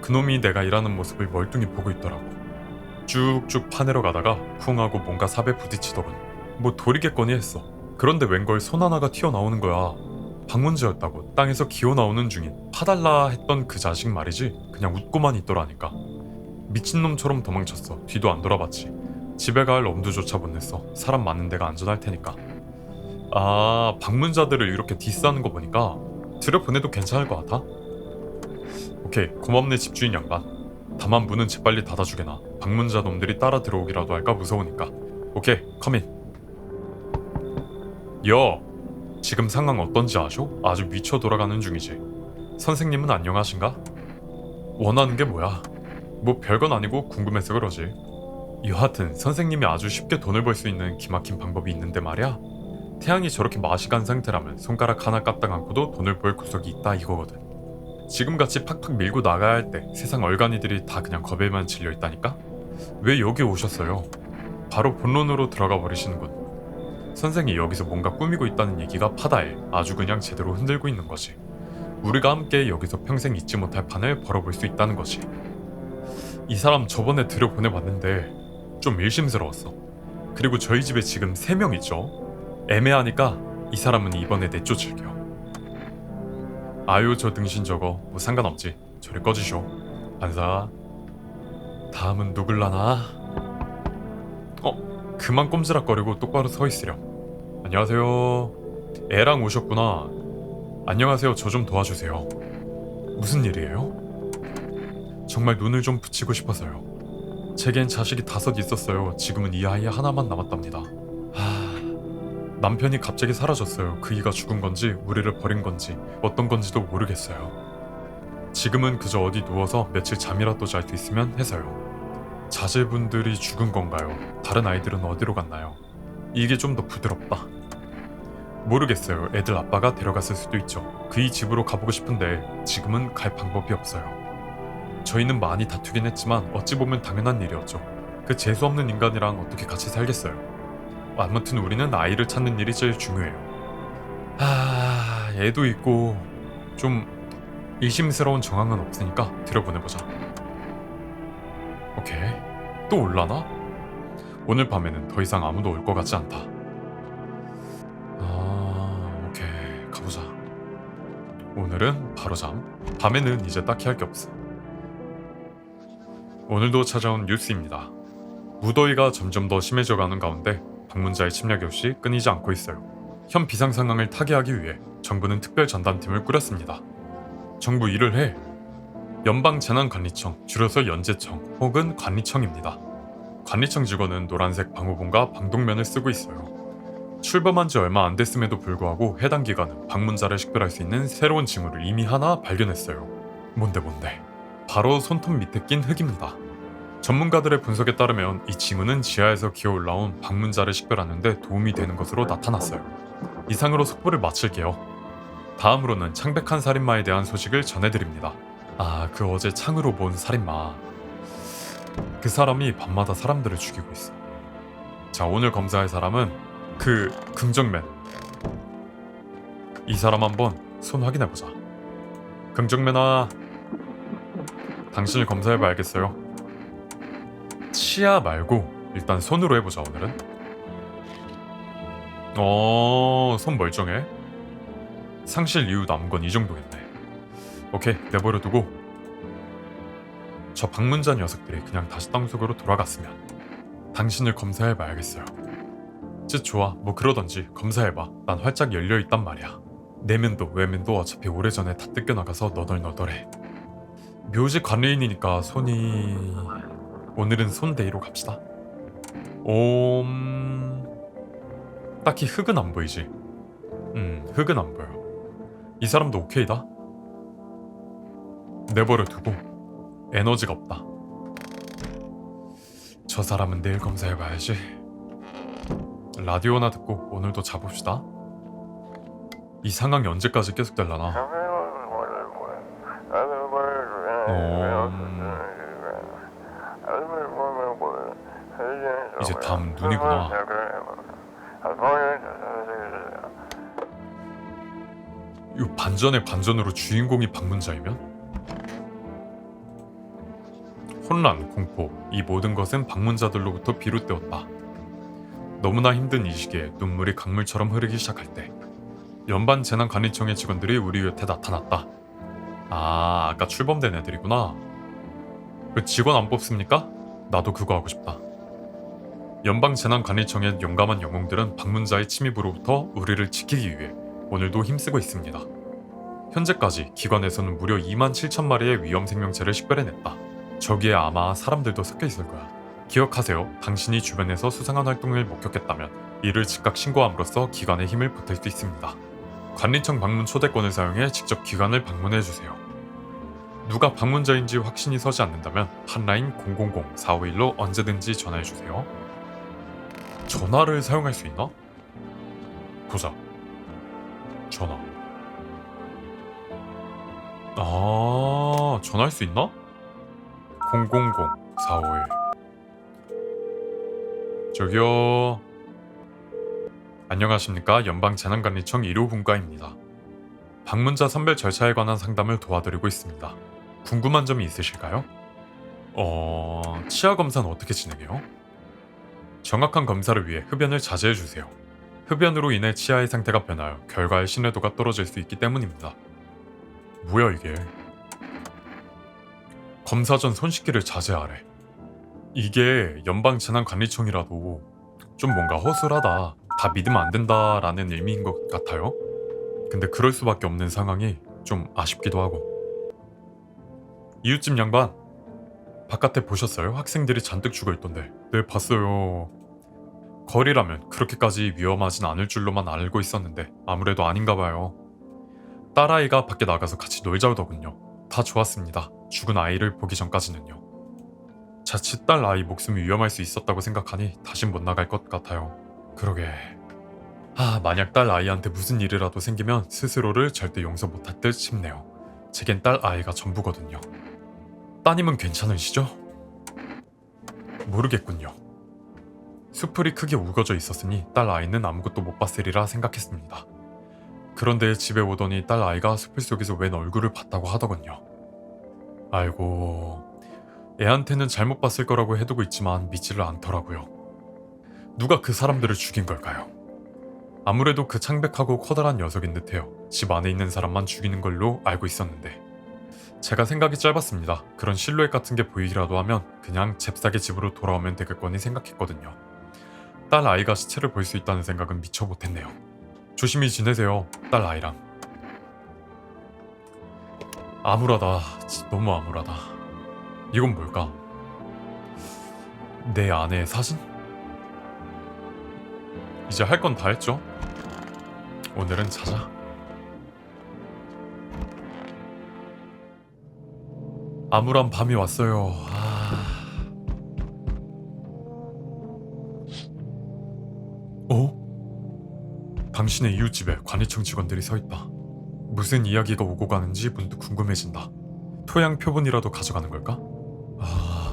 그놈이 내가 일하는 모습을 멀뚱히 보고 있더라고. 쭉쭉 파내러 가다가 쿵 하고 뭔가 삽에 부딪히더군. 뭐 돌이겠거니 했어. 그런데 웬걸 손 하나가 튀어나오는 거야. 방문자였다고. 땅에서 기어나오는 중인 파달라 했던 그 자식 말이지. 그냥 웃고만 있더라니까. 미친놈처럼 도망쳤어. 뒤도 안 돌아봤지. 집에 갈 엄두조차 못 냈어. 사람 많은 데가 안전할 테니까. 아, 방문자들을 이렇게 디스하는 거 보니까 들여보내도 괜찮을 것 같아? 오케이, 고맙네 집주인 양반. 다만 문은 재빨리 닫아주게나. 방문자 놈들이 따라 들어오기라도 할까 무서우니까. 오케이, 컴인. 지금 상황 어떤지 아쇼? 아주 미쳐 돌아가는 중이지. 선생님은 안녕하신가? 원하는 게 뭐야? 뭐 별건 아니고 궁금해서 그러지. 여하튼 선생님이 아주 쉽게 돈을 벌 수 있는 기막힌 방법이 있는데 말이야. 태양이 저렇게 맛이 간 상태라면 손가락 하나 까딱 않고도 돈을 벌 구석이 있다 이거거든. 지금같이 팍팍 밀고 나가야 할 때 세상 얼간이들이 다 그냥 겁에만 질려있다니까? 왜 여기 오셨어요? 바로 본론으로 들어가 버리시는군. 선생이 여기서 뭔가 꾸미고 있다는 얘기가 파다해. 아주 그냥 제대로 흔들고 있는 거지. 우리가 함께 여기서 평생 잊지 못할 판을 벌어볼 수 있다는 거지. 이 사람 저번에 들여보내봤는데 좀 의심스러웠어. 그리고 저희 집에 지금 3명 있죠? 애매하니까 이 사람은 이번에 내쫓을게요. 아유, 저 등신 저거 뭐 상관없지. 저리 꺼지쇼. 반사. 다음은 누굴라나? 그만 꼼지락거리고 똑바로 서 있으렴. 안녕하세요. 애랑 오셨구나. 안녕하세요. 저 좀 도와주세요. 무슨 일이에요? 정말 눈을 좀 붙이고 싶어서요. 제겐 자식이 5 있었어요. 지금은 이 아이 하나만 남았답니다. 남편이 갑자기 사라졌어요. 그이가 죽은 건지 우리를 버린 건지 어떤 건지도 모르겠어요. 지금은 그저 어디 누워서 며칠 잠이라도 잘 수 있으면 해서요. 자제분들이 죽은 건가요? 다른 아이들은 어디로 갔나요? 이게 좀 더 부드럽다. 모르겠어요. 애들 아빠가 데려갔을 수도 있죠. 그이 집으로 가보고 싶은데 지금은 갈 방법이 없어요. 저희는 많이 다투긴 했지만 어찌 보면 당연한 일이었죠. 그 재수없는 인간이랑 어떻게 같이 살겠어요. 아무튼 우리는 아이를 찾는 일이 제일 중요해요. 애도 있고 좀 의심스러운 정황은 없으니까 들여보내보자. 오케이. 또 올라나? 오늘 밤에는 더 이상 아무도 올 것 같지 않다. 오케이. 가보자. 오늘은 바로 잠. 밤에는 이제 딱히 할 게 없어. 오늘도 찾아온 뉴스입니다. 무더위가 점점 더 심해져가는 가운데 방문자의 침략 역시 끊이지 않고 있어요. 현 비상 상황을 타개하기 위해 정부는 특별 전담팀을 꾸렸습니다. 정부 일을 해. 연방재난관리청, 줄여서 연재청 혹은 관리청입니다. 관리청 직원은 노란색 방호봉과 방독면을 쓰고 있어요. 출범한 지 얼마 안 됐음에도 불구하고 해당 기관은 방문자를 식별할 수 있는 새로운 징후를 이미 하나 발견했어요. 뭔데? 바로 손톱 밑에 낀 흙입니다. 전문가들의 분석에 따르면 이 징후는 지하에서 기어 올라온 방문자를 식별하는 데 도움이 되는 것으로 나타났어요. 이상으로 속보를 마칠게요. 다음으로는 창백한 살인마에 대한 소식을 전해드립니다. 아, 그 어제 창으로 본 살인마. 그 사람이 밤마다 사람들을 죽이고 있어. 자, 오늘 검사할 사람은 그 긍정맨. 이 사람 한번 손 확인해보자. 긍정맨아, 당신을 검사해봐야겠어요. 치아 말고 일단 손으로 해보자. 오늘은 손 멀쩡해. 상실 이후 남은 건 이 정도겠네. 오케이, 내버려두고 저 방문자 녀석들이 그냥 다시 땅속으로 돌아갔으면 당신을 검사해봐야겠어요. 좋아, 뭐 그러던지 검사해봐. 난 활짝 열려있단 말이야. 내면도 외면도 어차피 오래전에 다 뜯겨나가서 너덜너덜해. 묘지 관리인이니까 손이... 오늘은 손데이로 갑시다. 딱히 흙은 안 보이지? 흙은 안 보여. 이 사람도 오케이다. 내버려두고 에너지가 없다. 저 사람은 내일 검사해봐야지. 라디오나 듣고 오늘도 자봅시다. 이 상황이 언제까지 계속될라나. 이제 다음 눈이구나. 이 반전의 반전으로 주인공이 방문자이면? 혼란, 공포, 이 모든 것은 방문자들로부터 비롯되었다. 너무나 힘든 이 시기에 눈물이 강물처럼 흐르기 시작할 때 연방 재난관리청의 직원들이 우리 곁에 나타났다. 아, 아까 출범된 애들이구나. 그 직원 안 뽑습니까? 나도 그거 하고 싶다. 연방재난관리청의 용감한 영웅들은 방문자의 침입으로부터 우리를 지키기 위해 오늘도 힘쓰고 있습니다. 현재까지 기관에서는 무려 27,000마리의 위험 생명체를 식별해냈다. 저기에 아마 사람들도 섞여 있을 거야. 기억하세요. 당신이 주변에서 수상한 활동을 목격했다면 이를 즉각 신고함으로써 기관의 힘을 보탤 수 있습니다. 관리청 방문 초대권을 사용해 직접 기관을 방문해주세요. 누가 방문자인지 확신이 서지 않는다면 한라인 000-451로 언제든지 전화해주세요. 전화를 사용할 수 있나? 보자. 전화. 아, 전화할 수 있나? 000-451. 저기요. 안녕하십니까. 연방재난관리청 1호분과입니다. 방문자 선별 절차에 관한 상담을 도와드리고 있습니다. 궁금한 점이 있으실까요? 치아 검사는 어떻게 진행해요? 정확한 검사를 위해 흡연을 자제해주세요. 흡연으로 인해 치아의 상태가 변하여 결과의 신뢰도가 떨어질 수 있기 때문입니다. 뭐야 이게? 검사 전 손 씻기를 자제하래. 이게 연방재난관리청이라도 좀 뭔가 허술하다, 다 믿으면 안 된다라는 의미인 것 같아요. 근데 그럴 수밖에 없는 상황이 좀 아쉽기도 하고. 이웃집 양반, 바깥에 보셨어요? 학생들이 잔뜩 죽어있던데. 네, 봤어요. 거리라면 그렇게까지 위험하진 않을 줄로만 알고 있었는데 아무래도 아닌가 봐요. 딸아이가 밖에 나가서 같이 놀자더군요. 다 좋았습니다. 죽은 아이를 보기 전까지는요. 자칫 딸 아이 목숨이 위험할 수 있었다고 생각하니 다신 못 나갈 것 같아요. 그러게. 만약 딸 아이한테 무슨 일이라도 생기면 스스로를 절대 용서 못할 듯 싶네요. 제겐 딸 아이가 전부거든요. 따님은 괜찮으시죠? 모르겠군요. 수풀이 크게 우거져 있었으니 딸 아이는 아무것도 못 봤으리라 생각했습니다. 그런데 집에 오더니 딸 아이가 수풀 속에서 웬 얼굴을 봤다고 하더군요. 아이고, 애한테는 잘못 봤을 거라고 해두고 있지만 믿지를 않더라고요. 누가 그 사람들을 죽인 걸까요? 아무래도 그 창백하고 커다란 녀석인 듯해요. 집 안에 있는 사람만 죽이는 걸로 알고 있었는데. 제가 생각이 짧았습니다. 그런 실루엣 같은 게 보이기라도 하면 그냥 잽싸게 집으로 돌아오면 되겠거니 생각했거든요. 딸 아이가 시체를 볼 수 있다는 생각은 미처 못했네요. 조심히 지내세요, 딸 아이랑. 암울하다. 너무 암울하다. 이건 뭘까? 내 아내의 사진? 이제 할 건 다 했죠? 오늘은 자자. 암울한 밤이 왔어요. 당신의 이웃집에 관리청 직원들이 서 있다. 무슨 이야기가 오고 가는지 문득 궁금해진다. 토양 표본이라도 가져가는 걸까?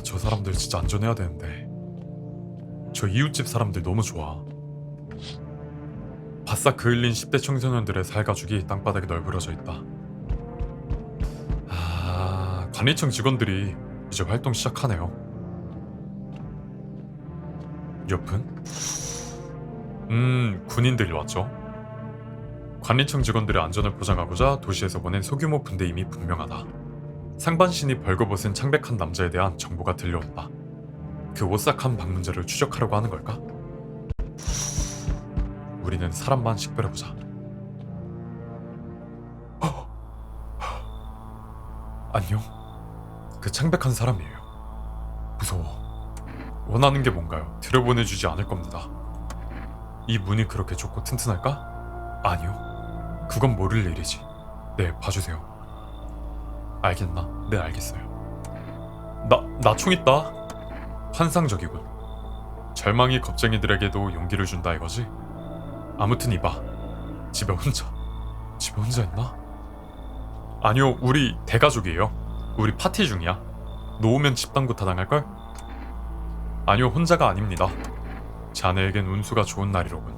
저 사람들 진짜 안전해야 되는데. 저 이웃집 사람들 너무 좋아. 바싹 그을린 10대 청소년들의 살가죽이 땅바닥에 널브러져 있다. 관리청 직원들이 이제 활동 시작하네요. 옆은? 군인들이 왔죠. 관리청 직원들의 안전을 보장하고자 도시에서 보낸 소규모 분대임이 분명하다. 상반신이 벌거벗은 창백한 남자에 대한 정보가 들려온다. 그 오싹한 방문자를 추적하려고 하는 걸까? 우리는 사람만 식별해보자. 안녕? 그 창백한 사람이에요. 무서워. 원하는 게 뭔가요? 들여보내주지 않을 겁니다. 이 문이 그렇게 좁고 튼튼할까? 아니요. 그건 모를 일이지. 네, 봐주세요. 알겠나? 네, 알겠어요. 나 총 있다. 환상적이군. 절망이 겁쟁이들에게도 용기를 준다 이거지? 아무튼 이봐. 집에 혼자 있나? 아니요, 우리 대가족이에요. 우리 파티 중이야. 놓으면 집단구 타당할걸? 아니요, 혼자가 아닙니다. 자네에겐 운수가 좋은 날이로군.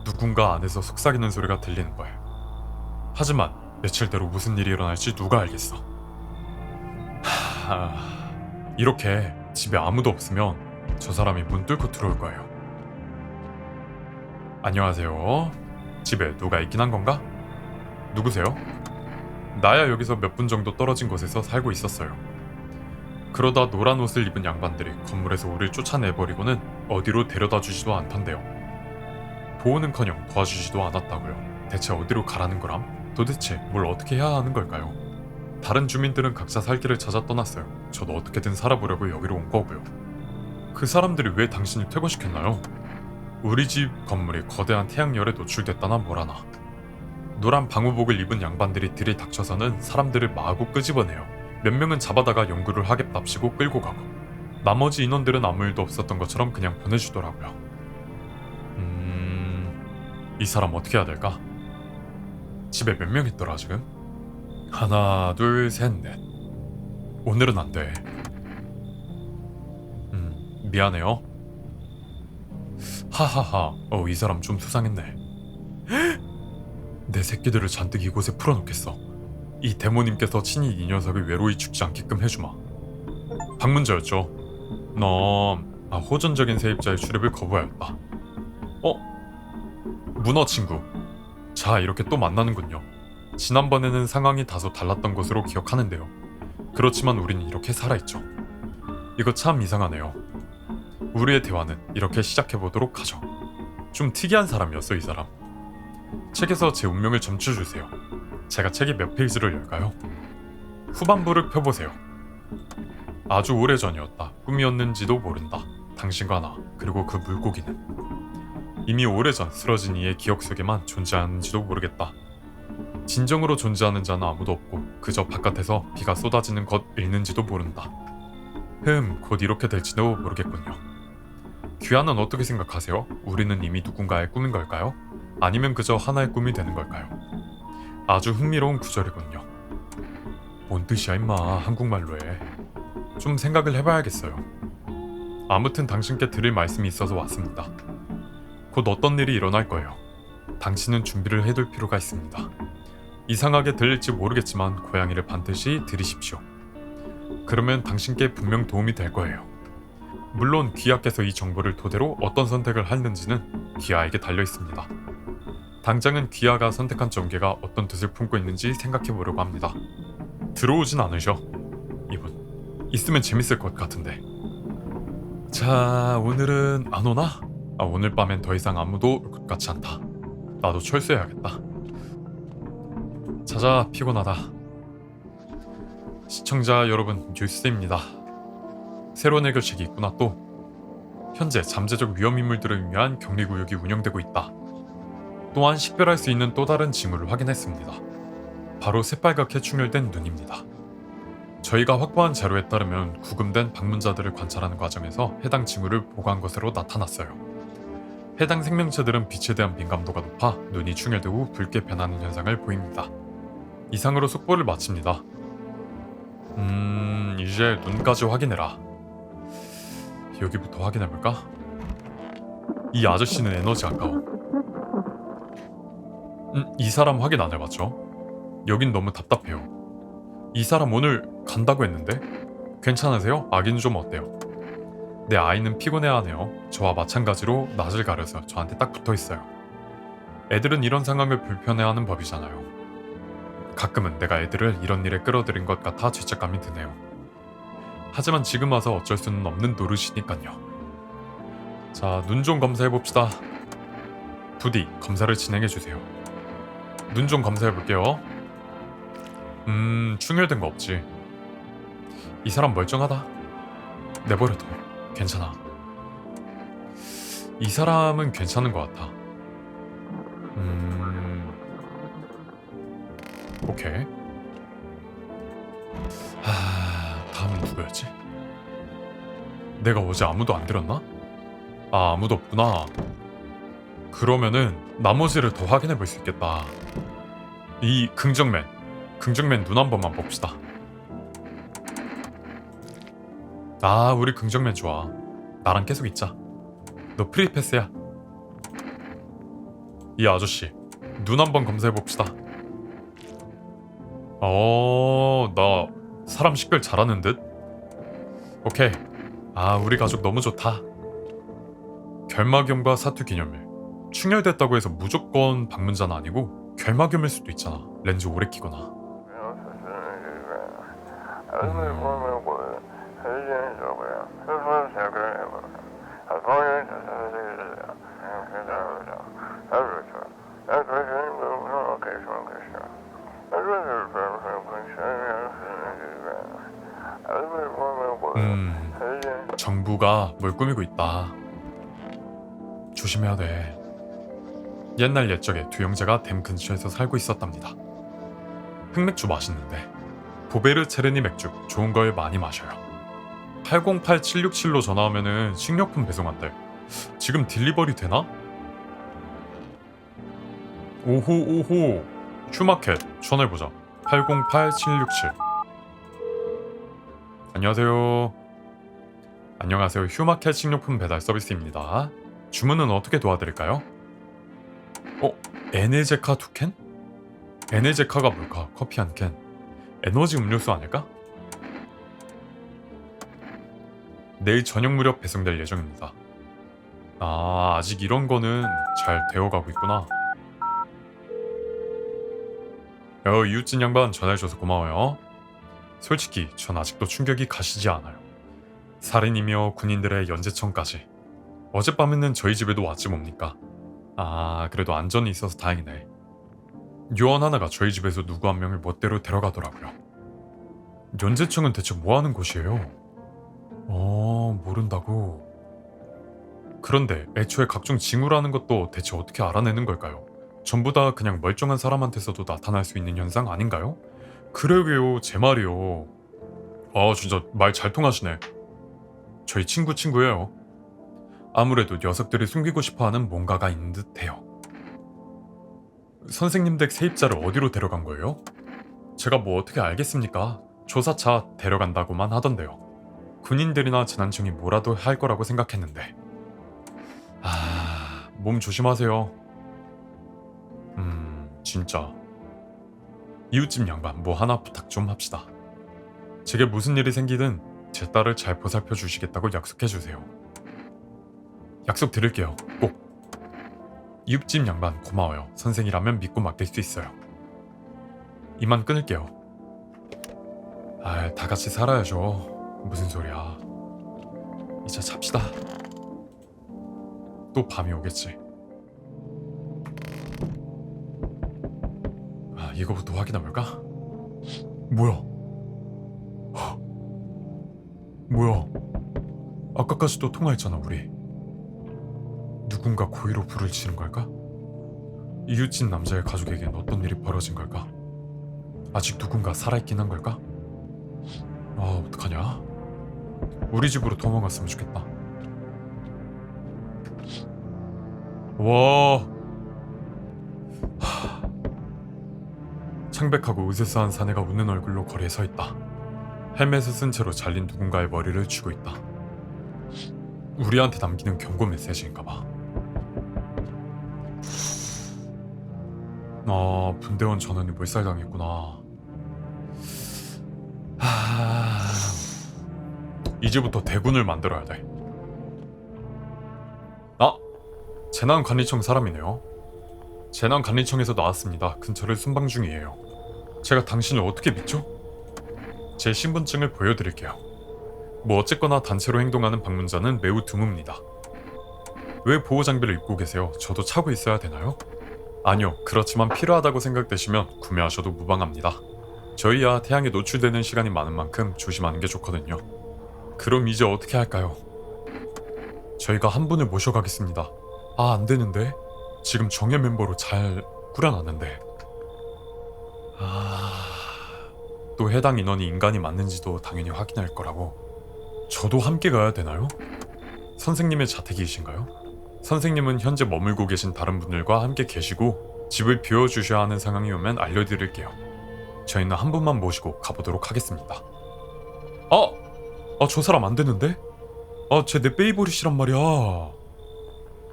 누군가 안에서 속삭이는 소리가 들리는 거예요. 하지만 며칠대로 무슨 일이 일어날지 누가 알겠어. 이렇게 집에 아무도 없으면 저 사람이 문 뚫고 들어올 거예요. 안녕하세요. 집에 누가 있긴 한 건가? 누구세요? 나야 여기서 몇 분 정도 떨어진 곳에서 살고 있었어요. 그러다 노란 옷을 입은 양반들이 건물에서 우릴 쫓아내버리고는 어디로 데려다 주지도 않던데요. 보호는커녕 도와주지도 않았다고요. 대체 어디로 가라는 거람? 도대체 뭘 어떻게 해야 하는 걸까요? 다른 주민들은 각자 살 길을 찾아 떠났어요. 저도 어떻게든 살아보려고 여기로 온 거고요. 그 사람들이 왜 당신을 퇴거시켰나요? 우리 집 건물이 거대한 태양열에 노출됐다나 뭐라나. 노란 방호복을 입은 양반들이 들이닥쳐서는 사람들을 마구 끄집어내요. 몇 명은 잡아다가 연구를 하겠답시고 끌고 가고, 나머지 인원들은 아무 일도 없었던 것처럼 그냥 보내주더라고요. 이 사람 어떻게 해야 될까? 집에 몇 명 있더라 지금? 하나, 둘, 셋, 넷. 오늘은 안 돼. 미안해요. 하하하. 이 사람 좀 수상했네. 내 새끼들을 잔뜩 이곳에 풀어놓겠어. 이 대모님께서 친히 이 녀석을 외로이 죽지 않게끔 해주마. 방문자였죠. 넌 호전적인 세입자의 출입을 거부하였다. 문어 친구. 자, 이렇게 또 만나는군요. 지난번에는 상황이 다소 달랐던 것으로 기억하는데요. 그렇지만 우리는 이렇게 살아있죠. 이거 참 이상하네요. 우리의 대화는 이렇게 시작해보도록 하죠. 좀 특이한 사람이었어, 이 사람. 책에서 제 운명을 점쳐주세요. 제가 책의 몇 페이지를 열까요? 후반부를 펴보세요. 아주 오래전이었다. 꿈이었는지도 모른다. 당신과 나, 그리고 그 물고기는 이미 오래전 쓰러진 이의 기억 속에만 존재하는지도 모르겠다. 진정으로 존재하는 자는 아무도 없고 그저 바깥에서 비가 쏟아지는 것 읽는지도 모른다. 곧 이렇게 될지도 모르겠군요. 귀하는 어떻게 생각하세요? 우리는 이미 누군가의 꿈인 걸까요? 아니면 그저 하나의 꿈이 되는 걸까요? 아주 흥미로운 구절이군요. 뭔 뜻이야 임마, 한국말로 해. 좀 생각을 해봐야겠어요. 아무튼 당신께 드릴 말씀이 있어서 왔습니다. 곧 어떤 일이 일어날 거예요. 당신은 준비를 해둘 필요가 있습니다. 이상하게 들릴지 모르겠지만 고양이를 반드시 들이십시오. 그러면 당신께 분명 도움이 될 거예요. 물론 귀하께서 이 정보를 토대로 어떤 선택을 하는지는 귀하에게 달려 있습니다. 당장은 귀하가 선택한 전개가 어떤 뜻을 품고 있는지 생각해 보려고 합니다. 들어오진 않으셔. 이분 있으면 재밌을 것 같은데. 자, 오늘은 안 오나? 오늘 밤엔 더 이상 아무도 올 것 같지 않다. 나도 철수해야겠다. 자자, 피곤하다. 시청자 여러분, 뉴스입니다. 새로운 해결책이 있구나 또. 현재 잠재적 위험인물들을 위한 격리구역이 운영되고 있다. 또한 식별할 수 있는 또 다른 징후를 확인했습니다. 바로 새빨갛게 충혈된 눈입니다. 저희가 확보한 자료에 따르면 구금된 방문자들을 관찰하는 과정에서 해당 징후를 보고한 것으로 나타났어요. 해당 생명체들은 빛에 대한 민감도가 높아 눈이 충혈되고 붉게 변하는 현상을 보입니다. 이상으로 속보를 마칩니다. 이제 눈까지 확인해라. 여기부터 확인해볼까? 이 아저씨는 에너지 아까워. 이 사람 확인 안 해봤죠? 여긴 너무 답답해요. 이 사람 오늘 간다고 했는데? 괜찮으세요? 아기는 좀 어때요? 내 아이는 피곤해하네요. 저와 마찬가지로 낯을 가려서 저한테 딱 붙어있어요. 애들은 이런 상황을 불편해하는 법이잖아요. 가끔은 내가 애들을 이런 일에 끌어들인 것 같아 죄책감이 드네요. 하지만 지금 와서 어쩔 수는 없는 노릇이니깐요. 자, 눈 좀 검사해봅시다. 부디 검사를 진행해주세요. 눈 좀 검사해볼게요. 충혈된 거 없지. 이 사람 멀쩡하다. 내버려둬. 괜찮아. 이 사람은 괜찮은 것 같아. 오케이. 다음은 누구였지? 내가 어제 아무도 안 들었나? 아, 아무도 없구나. 그러면은 나머지를 더 확인해 볼 수 있겠다. 이 긍정맨 눈 한 번만 봅시다. 아, 우리 긍정맨 좋아. 나랑 계속 있자. 너 프리패스야. 이 아저씨 눈 한 번 검사해 봅시다. 나 사람 식별 잘하는 듯? 오케이. 아, 우리 가족 너무 좋다. 결막염과 사투 기념일. 충혈됐다고 해서 무조건 방문자는 아니고 결막염일 수도 있잖아. 렌즈 오래 끼거나. 정부가 뭘 꾸미고 있다. 조심해야 돼. 옛날 옛적에 두 형제가 댐 근처에서 살고 있었답니다. 흑맥주 맛있는데 보베르 체르니 맥주 좋은 걸 많이 마셔요. 808767로 전화하면은 식료품 배송한대. 지금 딜리버리 되나? 오호 휴마켓 전화해보자. 808767. 안녕하세요. 휴마켓 식료품 배달 서비스입니다. 주문은 어떻게 도와드릴까요? 에네제카 2캔? 에네제카가 뭘까? 커피 한 캔. 에너지 음료수 아닐까? 내일 저녁 무렵 배송될 예정입니다. 아, 아직 이런 거는 잘 되어가고 있구나. 이웃진 양반 전화해줘서 고마워요. 솔직히 전 아직도 충격이 가시지 않아요. 살인이며 군인들의 연재청까지. 어젯밤에는 저희 집에도 왔지 뭡니까? 아, 그래도 안전이 있어서 다행이네. 요원 하나가 저희 집에서 누구 한 명을 멋대로 데려가더라고요. 연재청은 대체 뭐 하는 곳이에요? 모른다고. 그런데 애초에 각종 징후라는 것도 대체 어떻게 알아내는 걸까요? 전부 다 그냥 멀쩡한 사람한테서도 나타날 수 있는 현상 아닌가요? 그러게요, 제 말이요. 아, 진짜 말 잘 통하시네. 저희 친구예요. 아무래도 녀석들이 숨기고 싶어하는 뭔가가 있는 듯해요. 선생님 댁 세입자를 어디로 데려간 거예요? 제가 뭐 어떻게 알겠습니까? 조사차 데려간다고만 하던데요. 군인들이나 지난층이 뭐라도 할 거라고 생각했는데. 몸 조심하세요. 진짜. 이웃집 양반 뭐 하나 부탁 좀 합시다. 제게 무슨 일이 생기든 제 딸을 잘 보살펴 주시겠다고 약속해 주세요. 약속 드릴게요. 꼭. 이웃집 양반 고마워요. 선생이라면 믿고 맡길 수 있어요. 이만 끊을게요. 다 같이 살아야죠. 무슨 소리야. 이제 잡시다. 또 밤이 오겠지. 이거부터 확인해볼까? 뭐야? 뭐야? 아까까지도 통화했잖아, 우리. 누군가 고의로 불을 지른 걸까? 이웃집 남자의 가족에겐 어떤 일이 벌어진 걸까? 아직 누군가 살아있긴 한 걸까? 어떡하냐? 우리 집으로 도망갔으면 좋겠다. 와. 창백하고 으스스한 사내가 웃는 얼굴로 거리에 서 있다. 헬멧을 쓴 채로 잘린 누군가의 머리를 쥐고 있다. 우리한테 남기는 경고 메시지인가봐. 분대원 전원이 몰살당했구나. 이제부터 대군을 만들어야 돼. 재난관리청 사람이네요. 재난관리청에서 나왔습니다. 근처를 순방 중이에요. 제가 당신을 어떻게 믿죠? 제 신분증을 보여드릴게요. 뭐 어쨌거나 단체로 행동하는 방문자는 매우 드뭅니다. 왜 보호장비를 입고 계세요? 저도 차고 있어야 되나요? 아니요. 그렇지만 필요하다고 생각되시면 구매하셔도 무방합니다. 저희야 태양에 노출되는 시간이 많은 만큼 조심하는 게 좋거든요. 그럼 이제 어떻게 할까요? 저희가 한 분을 모셔가겠습니다. 안 되는데? 지금 정예 멤버로 잘 꾸려놨는데. 또 해당 인원이 인간이 맞는지도 당연히 확인할 거라고. 저도 함께 가야 되나요? 선생님의 자택이신가요? 선생님은 현재 머물고 계신 다른 분들과 함께 계시고 집을 비워주셔야 하는 상황이 오면 알려드릴게요. 저희는 한 분만 모시고 가보도록 하겠습니다. 저 사람 안 되는데? 쟤 내 페이보릿이란 말이야.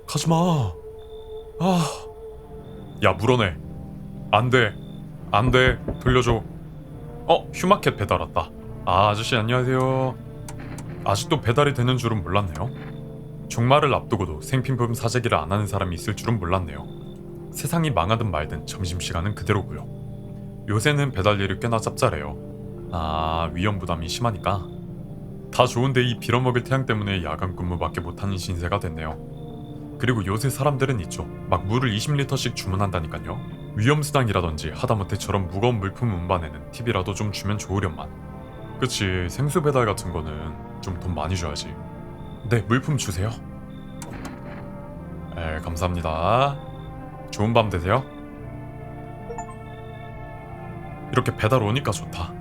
가지마. 야, 물어내. 안돼. 돌려줘. 휴마켓 배달 왔다. 아저씨 안녕하세요. 아직도 배달이 되는 줄은 몰랐네요. 종말을 앞두고도 생필품 사재기를 안 하는 사람이 있을 줄은 몰랐네요. 세상이 망하든 말든 점심시간은 그대로고요. 요새는 배달 일이 꽤나 짭짤해요. 위험 부담이 심하니까. 다 좋은데 이 빌어먹을 태양 때문에 야간 근무밖에 못하는 신세가 됐네요. 그리고 요새 사람들은 있죠. 막 물을 20리터씩 주문한다니깐요. 위험수당이라든지 하다못해처럼 무거운 물품 운반에는 팁이라도 좀 주면 좋으련만. 그치, 생수 배달 같은 거는 좀 돈 많이 줘야지. 네, 물품 주세요. 감사합니다. 좋은 밤 되세요. 이렇게 배달 오니까 좋다.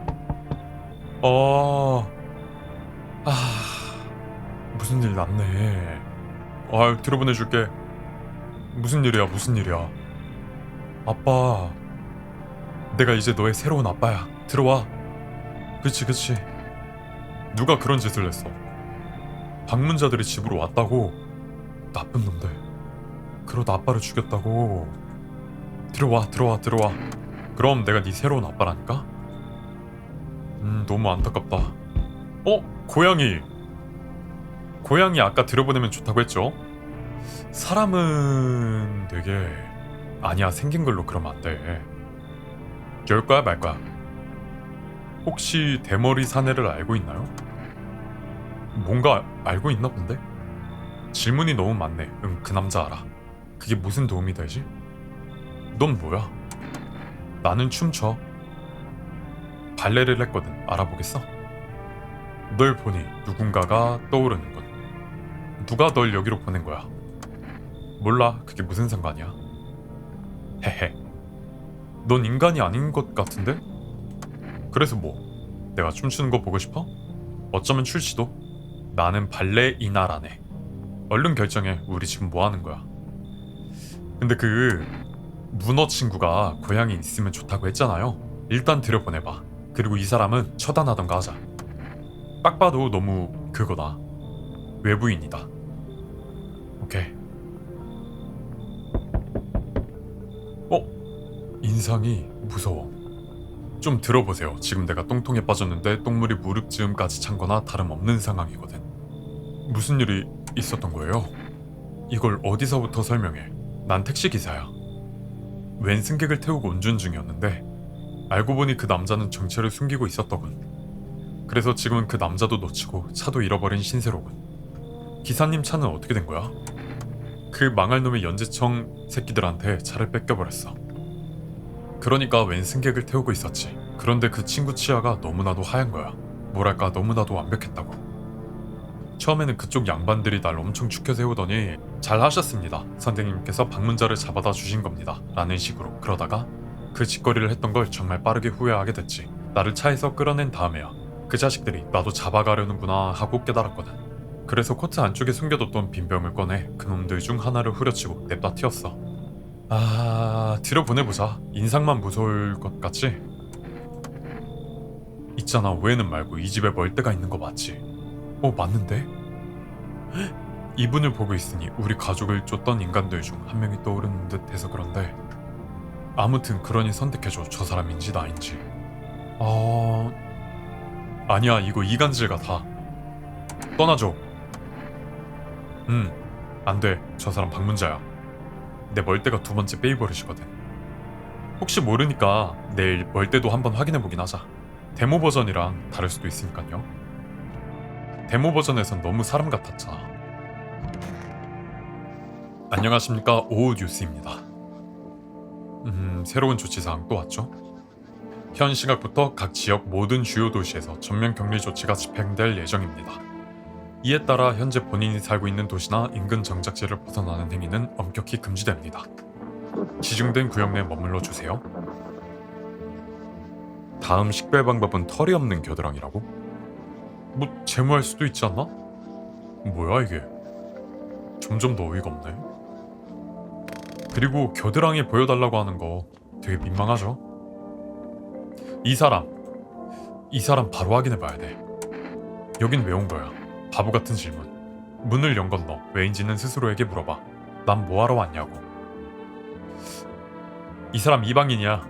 무슨 일 났네. 들어보내줄게. 무슨 일이야? 아빠, 내가 이제 너의 새로운 아빠야. 들어와. 그치. 누가 그런 짓을 했어? 방문자들이 집으로 왔다고? 나쁜 놈들. 그러다 아빠를 죽였다고. 들어와. 그럼 내가 네 새로운 아빠라니까? 너무 안타깝다. 고양이 아까 들여보내면 좋다고 했죠? 사람은 되게... 아니야, 생긴 걸로 그러면 안 돼. 열 거야 말 거야? 혹시 대머리 사내를 알고 있나요? 뭔가 알고 있나 본데? 질문이 너무 많네. 그 남자 알아. 그게 무슨 도움이 되지? 넌 뭐야? 나는 춤춰. 발레를 했거든. 알아보겠어? 널 보니 누군가가 떠오르는군. 누가 널 여기로 보낸 거야? 몰라. 그게 무슨 상관이야? 헤헤. 넌 인간이 아닌 것 같은데? 그래서 뭐? 내가 춤추는 거 보고 싶어? 어쩌면 출시도? 나는 발레 이나라네. 얼른 결정해. 우리 지금 뭐 하는 거야? 근데 그 문어 친구가 고향이 있으면 좋다고 했잖아요. 일단 들여보내봐. 그리고 이 사람은 처단하던가 하자. 딱 봐도 너무 그거다. 외부인이다. 오케이. 인상이 무서워. 좀 들어보세요. 지금 내가 똥통에 빠졌는데 똥물이 무릎즈음까지 찬 거나 다름없는 상황이거든. 무슨 일이 있었던 거예요? 이걸 어디서부터 설명해. 난 택시기사야. 웬 승객을 태우고 운전 중이었는데 알고 보니 그 남자는 정체를 숨기고 있었더군. 그래서 지금은 그 남자도 놓치고 차도 잃어버린 신세로군. 기사님 차는 어떻게 된 거야? 그 망할 놈의 연재청 새끼들한테 차를 뺏겨버렸어. 그러니까 웬 승객을 태우고 있었지. 그런데 그 친구 치아가 너무나도 하얀 거야. 뭐랄까 너무나도 완벽했다고. 처음에는 그쪽 양반들이 날 엄청 축켜 세우더니 잘 하셨습니다. 선생님께서 방문자를 잡아다 주신 겁니다. 라는 식으로. 그러다가 그 짓거리를 했던 걸 정말 빠르게 후회하게 됐지. 나를 차에서 끌어낸 다음에야. 그 자식들이 나도 잡아가려는구나 하고 깨달았거든. 그래서 코트 안쪽에 숨겨뒀던 빈병을 꺼내 그놈들 중 하나를 후려치고 냅다 튀었어. 들여보내보자. 인상만 무서울 것 같지? 있잖아, 오해는 말고 이 집에 멀대가 있는 거 맞지? 맞는데? 이분을 보고 있으니 우리 가족을 쫓던 인간들 중 한 명이 떠오르는 듯 해서 그런데 아무튼 그러니 선택해줘. 저 사람인지 나인지. 아니야, 이거 이간질 같아. 떠나줘. 안돼. 저 사람 방문자야. 내 멀대가 두 번째 페이버릿이거든. 혹시 모르니까 내일 멀대도 한번 확인해보긴 하자. 데모 버전이랑 다를 수도 있으니까요. 데모 버전에선 너무 사람 같았잖아. 안녕하십니까, 오후 뉴스입니다. 새로운 조치사항 또 왔죠? 현 시각부터 각 지역 모든 주요 도시에서 전면 격리 조치가 집행될 예정입니다. 이에 따라 현재 본인이 살고 있는 도시나 인근 정착지를 벗어나는 행위는 엄격히 금지됩니다. 지정된 구역 내 머물러 주세요. 다음 식별 방법은 털이 없는 겨드랑이라고? 뭐 제모할 수도 있지 않나? 뭐야 이게? 점점 더 어이가 없네. 그리고 겨드랑이 보여달라고 하는 거 되게 민망하죠? 이 사람 바로 확인해봐야 돼. 여긴 왜 온 거야? 바보 같은 질문. 문을 연 건 너, 왜인지는 스스로에게 물어봐. 난 뭐하러 왔냐고. 이 사람 이방인이야.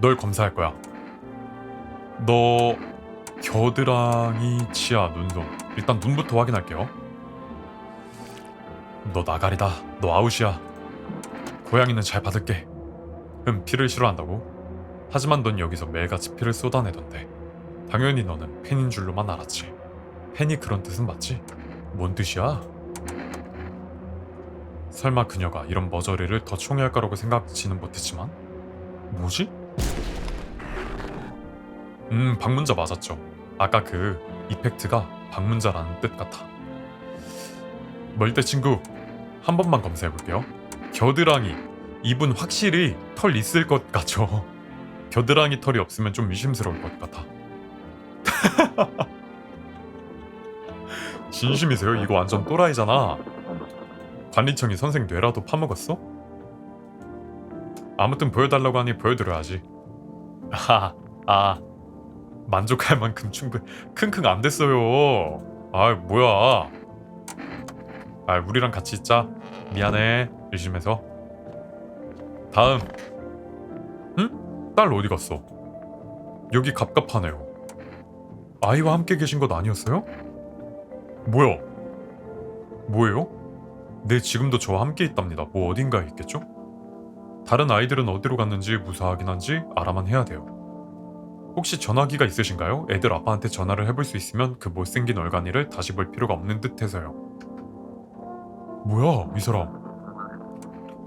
널 검사할 거야. 너 겨드랑이, 치아, 눈썹. 일단 눈부터 확인할게요. 너 나가리다. 너 아웃이야. 고양이는 잘 받을게. 피를 싫어한다고? 하지만 넌 여기서 매일같이 피를 쏟아내던데. 당연히 너는 팬인 줄로만 알았지. 팬이 그런 뜻은 맞지? 뭔 뜻이야? 설마 그녀가 이런 머저리를 더 총애할 거라고 생각지는 못했지만? 뭐지? 방문자 맞았죠. 아까 그 이펙트가 방문자라는 뜻 같아. 멀대 친구, 한 번만 검사해볼게요. 겨드랑이, 이분 확실히 털 있을 것 같죠? 겨드랑이 털이 없으면 좀 의심스러울 것 같아. 진심이세요? 이거 완전 또라이잖아. 관리청이 선생 뇌라도 파먹었어? 아무튼 보여달라고 하니 보여드려야지. 만족할 만큼 충분. 킁킁 안 됐어요. 뭐야. 우리랑 같이 있자. 미안해. 의심해서. 다음. 응? 딸 어디 갔어? 여기 갑갑하네요. 아이와 함께 계신 것 아니었어요? 뭐예요? 네, 지금도 저와 함께 있답니다. 뭐 어딘가에 있겠죠? 다른 아이들은 어디로 갔는지 무사하긴 한지 알아만 해야 돼요. 혹시 전화기가 있으신가요? 애들 아빠한테 전화를 해볼 수 있으면 그 못생긴 얼간이를 다시 볼 필요가 없는 듯 해서요. 뭐야 이 사람.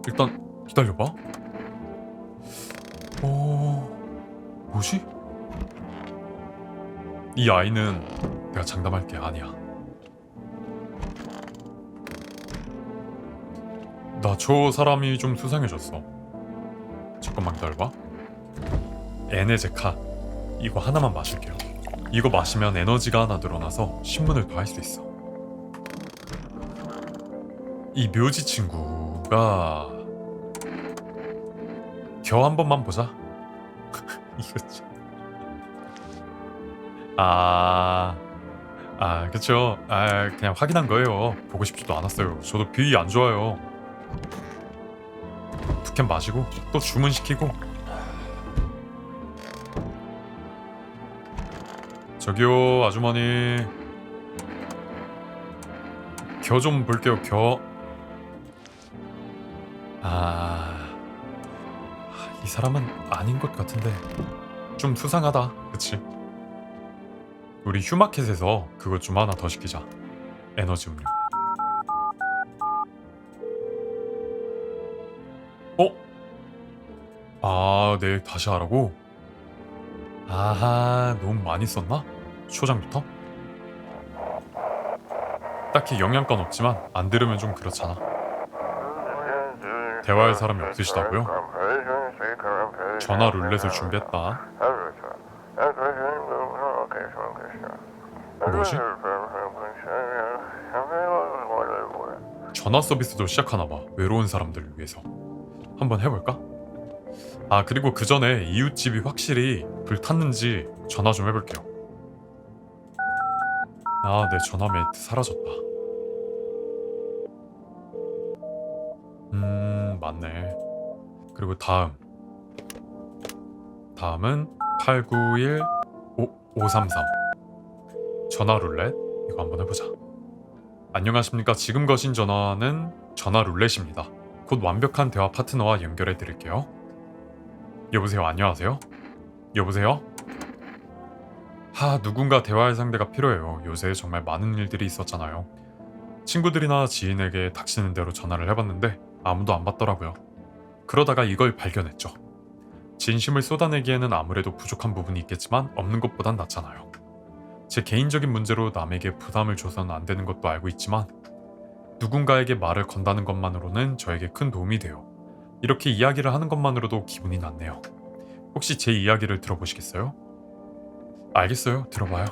일단 기다려봐. 뭐지? 이 아이는 내가 장담할게 아니야. 나 저 사람이 좀 수상해졌어. 잠깐만 기다려봐. 에네제카, 이거 하나만 마실게요. 이거 마시면 에너지가 하나 늘어나서 신문을 더 할 수 있어. 이 묘지 친구가 겨 한 번만 보자. 이거 참. 그쵸. 그냥 확인한 거예요. 보고 싶지도 않았어요. 저도 비위 안 좋아요. 두 캔 마시고 또 주문시키고. 저기요 아주머니, 겨 좀 볼게요. 겨. 이 사람은 아닌 것 같은데 좀 수상하다. 그치? 우리 휴마켓에서 그것 좀 하나 더 시키자. 에너지 음료. 네, 다시 하라고? 너무 많이 썼나? 초장부터? 딱히 영양가는 없지만 안 들으면 좀 그렇잖아. 대화할 사람이 없으시다고요? 전화 룰렛을 준비했다. 뭐지? 전화 서비스도 시작하나봐. 외로운 사람들을 위해서. 한번 해볼까? 아, 그리고 그 전에 이웃집이 확실히 불탔는지 전화 좀 해볼게요. 아, 내 전화 메이트 사라졌다. 맞네. 그리고 다음은 891-533 전화 룰렛. 이거 한번 해보자. 안녕하십니까. 지금 거신 전화는 전화 룰렛입니다. 곧 완벽한 대화 파트너와 연결해 드릴게요. 여보세요. 안녕하세요. 여보세요. 누군가 대화할 상대가 필요해요. 요새 정말 많은 일들이 있었잖아요. 친구들이나 지인에게 닥치는 대로 전화를 해봤는데 아무도 안 받더라고요. 그러다가 이걸 발견했죠. 진심을 쏟아내기에는 아무래도 부족한 부분이 있겠지만 없는 것보단 낫잖아요. 제 개인적인 문제로 남에게 부담을 줘서는 안 되는 것도 알고 있지만 누군가에게 말을 건다는 것만으로는 저에게 큰 도움이 돼요. 이렇게 이야기를 하는 것만으로도 기분이 낫네요. 혹시 제 이야기를 들어보시겠어요? 알겠어요. 들어봐요.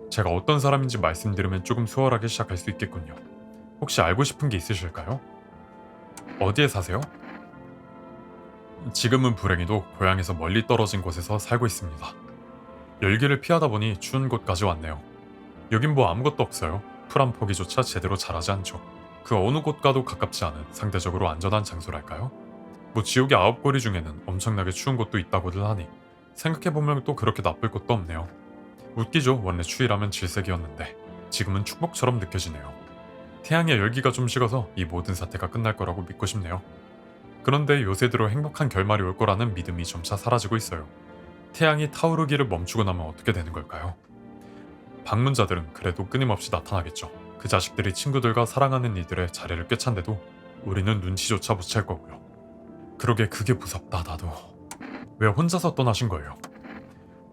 제가 어떤 사람인지 말씀드리면 조금 수월하게 시작할 수 있겠군요. 혹시 알고 싶은 게 있으실까요? 어디에 사세요? 지금은 불행히도 고향에서 멀리 떨어진 곳에서 살고 있습니다. 열기를 피하다 보니 추운 곳까지 왔네요. 여긴 뭐 아무것도 없어요. 풀 한 포기조차 제대로 자라지 않죠. 그 어느 곳과도 가깝지 않은 상대적으로 안전한 장소랄까요? 뭐 지옥의 9거리 중에는 엄청나게 추운 곳도 있다고들 하니 생각해보면 또 그렇게 나쁠 것도 없네요. 웃기죠. 원래 추위라면 질색이었는데 지금은 축복처럼 느껴지네요. 태양의 열기가 좀 식어서 이 모든 사태가 끝날 거라고 믿고 싶네요. 그런데 요새 들어 행복한 결말이 올 거라는 믿음이 점차 사라지고 있어요. 태양이 타오르기를 멈추고 나면 어떻게 되는 걸까요? 방문자들은 그래도 끊임없이 나타나겠죠. 그 자식들이 친구들과 사랑하는 이들의 자리를 꿰찬데도 우리는 눈치조차 못 챌 거고요. 그러게 그게 무섭다. 나도. 왜 혼자서 떠나신 거예요?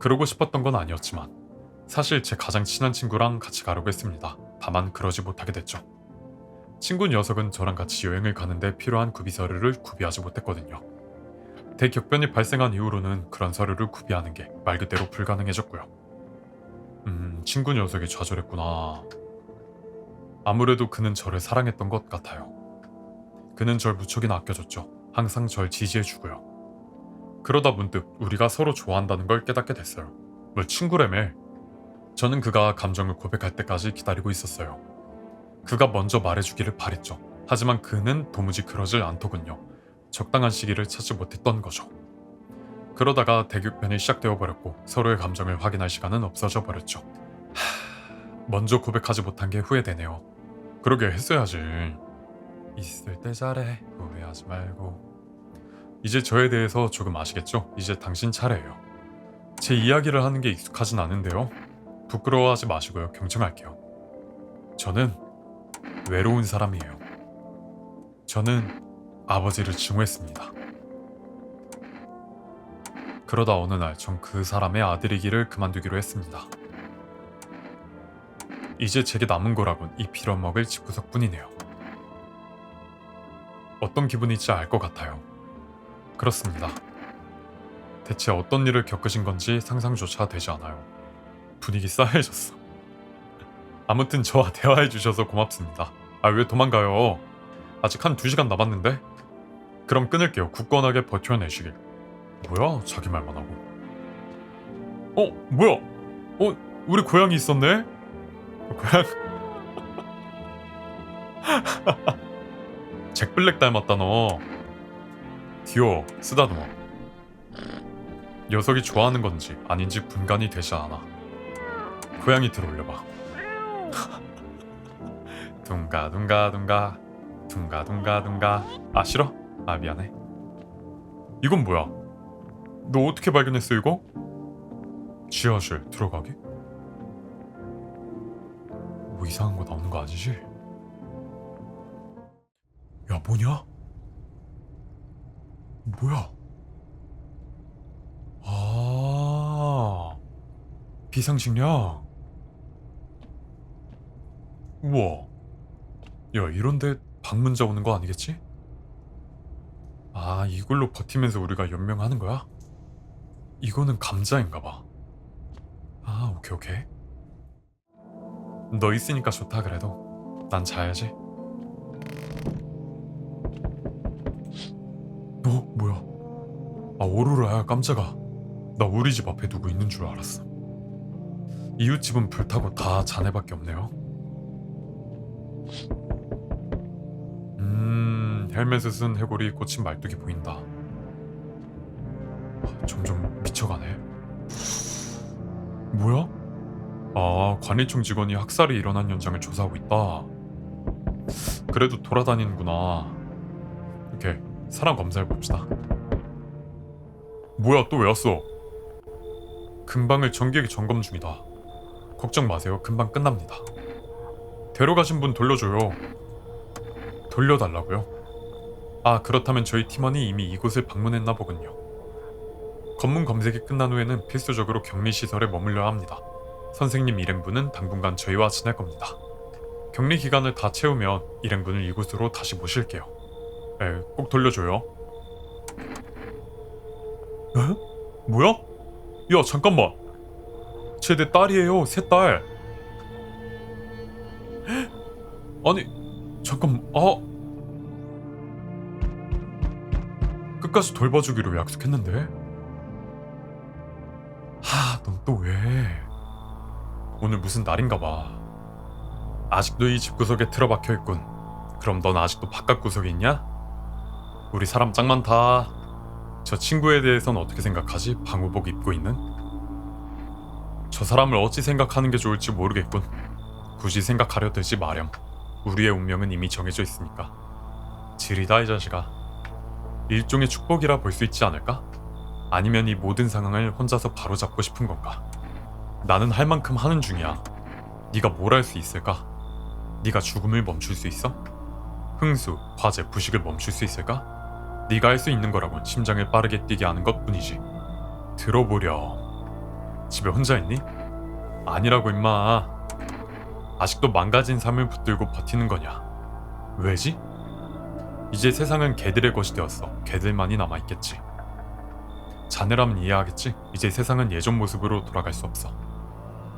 그러고 싶었던 건 아니었지만 사실 제 가장 친한 친구랑 같이 가려고 했습니다. 다만 그러지 못하게 됐죠. 친구 녀석은 저랑 같이 여행을 가는데 필요한 구비 서류를 구비하지 못했거든요. 대격변이 발생한 이후로는 그런 서류를 구비하는 게 말 그대로 불가능해졌고요. 친구 녀석이 좌절했구나. 아무래도 그는 저를 사랑했던 것 같아요. 그는 절 무척이나 아껴줬죠. 항상 절 지지해주고요. 그러다 문득 우리가 서로 좋아한다는 걸 깨닫게 됐어요. 뭘 친구라며. 저는 그가 감정을 고백할 때까지 기다리고 있었어요. 그가 먼저 말해주기를 바랬죠. 하지만 그는 도무지 그러질 않더군요. 적당한 시기를 찾지 못했던 거죠. 그러다가 대격변이 시작되어 버렸고 서로의 감정을 확인할 시간은 없어져 버렸죠. 먼저 고백하지 못한 게 후회되네요. 그러게 했어야지. 있을 때 잘해. 후회하지 말고. 이제 저에 대해서 조금 아시겠죠? 이제 당신 차례예요. 제 이야기를 하는 게 익숙하진 않은데요. 부끄러워하지 마시고요. 경청할게요. 저는 외로운 사람이에요. 저는 아버지를 증오했습니다. 그러다 어느 날 전 그 사람의 아들이기를 그만두기로 했습니다. 이제 제게 남은 거라곤 이 빌어먹을 집구석뿐이네요. 어떤 기분일지 알 것 같아요. 그렇습니다. 대체 어떤 일을 겪으신 건지 상상조차 되지 않아요. 분위기 싸해졌어. 아무튼 저와 대화해 주셔서 고맙습니다. 왜 도망가요? 아직 한 2시간 남았는데? 그럼 끊을게요. 굳건하게 버텨내시길. 뭐야? 자기 말만 하고. 뭐야? 우리 고양이 있었네? 고양... 잭 블랙 닮았다 너. 귀여워. 쓰다듬어. 녀석이 좋아하는 건지 아닌지 분간이 되지 않아. 고양이 들어올려봐. 둥가둥가둥가 둥가둥가둥가. 싫어? 미안해. 이건 뭐야? 너 어떻게 발견했어 이거? 지하실 들어가기? 뭐 이상한 거 나오는 거 아니지? 야 뭐냐? 뭐야? 비상식량. 우와. 야 이런데 방문자 오는 거 아니겠지? 이걸로 버티면서 우리가 연명하는 거야? 이거는 감자인가 봐. 오케이. 너 있으니까 좋다. 그래도 난 자야지. 뭐야? 아, 오로라야. 깜짝아. 나 우리 집 앞에 누구 있는 줄 알았어. 이웃집은 불타고 다 자네밖에 없네요. 헬멧을 쓴 해골이 꽂힌 말뚝이 보인다. 점점 미쳐가네. 뭐야? 아, 관리청 직원이 학살이 일어난 현장을 조사하고 있다. 그래도 돌아다니는구나. 오케이, 사람 검사해봅시다. 뭐야, 또 왜 왔어? 근방을 정기하게 점검 중이다. 걱정 마세요. 금방 끝납니다. 데려가신 분 돌려줘요. 돌려달라고요? 아, 그렇다면 저희 팀원이 이미 이곳을 방문했나 보군요. 검문 검색이 끝난 후에는 필수적으로 격리시설에 머물러야 합니다. 선생님 일행분은 당분간 저희와 지낼 겁니다. 격리 기간을 다 채우면 일행분을 이곳으로 다시 모실게요. 에, 꼭 돌려줘요. 에? 뭐야? 야, 잠깐만. 쟤 내 딸이에요. 새 딸. 아니, 잠깐. 끝까지 돌봐주기로 약속했는데. 넌 또 왜? 오늘 무슨 날인가봐. 아직도 이 집구석에 틀어박혀 있군. 그럼 넌 아직도 바깥 구석에 있냐? 우리 사람 짱 많다. 저 친구에 대해선 어떻게 생각하지? 방호복 입고 있는? 저 사람을 어찌 생각하는 게 좋을지 모르겠군. 굳이 생각하려 들지 마렴. 우리의 운명은 이미 정해져 있으니까. 지리다 이 자식아. 일종의 축복이라 볼 수 있지 않을까? 아니면 이 모든 상황을 혼자서 바로잡고 싶은 건가? 나는 할 만큼 하는 중이야. 네가 뭘 할 수 있을까? 네가 죽음을 멈출 수 있어? 흥수, 화재, 부식을 멈출 수 있을까? 네가 할 수 있는 거라곤 심장을 빠르게 뛰게 하는 것뿐이지. 들어보렴. 집에 혼자 있니? 아니라고 임마. 아직도 망가진 삶을 붙들고 버티는 거냐? 왜지? 이제 세상은 개들의 것이 되었어. 개들만이 남아있겠지. 자네라면 이해하겠지? 이제 세상은 예전 모습으로 돌아갈 수 없어.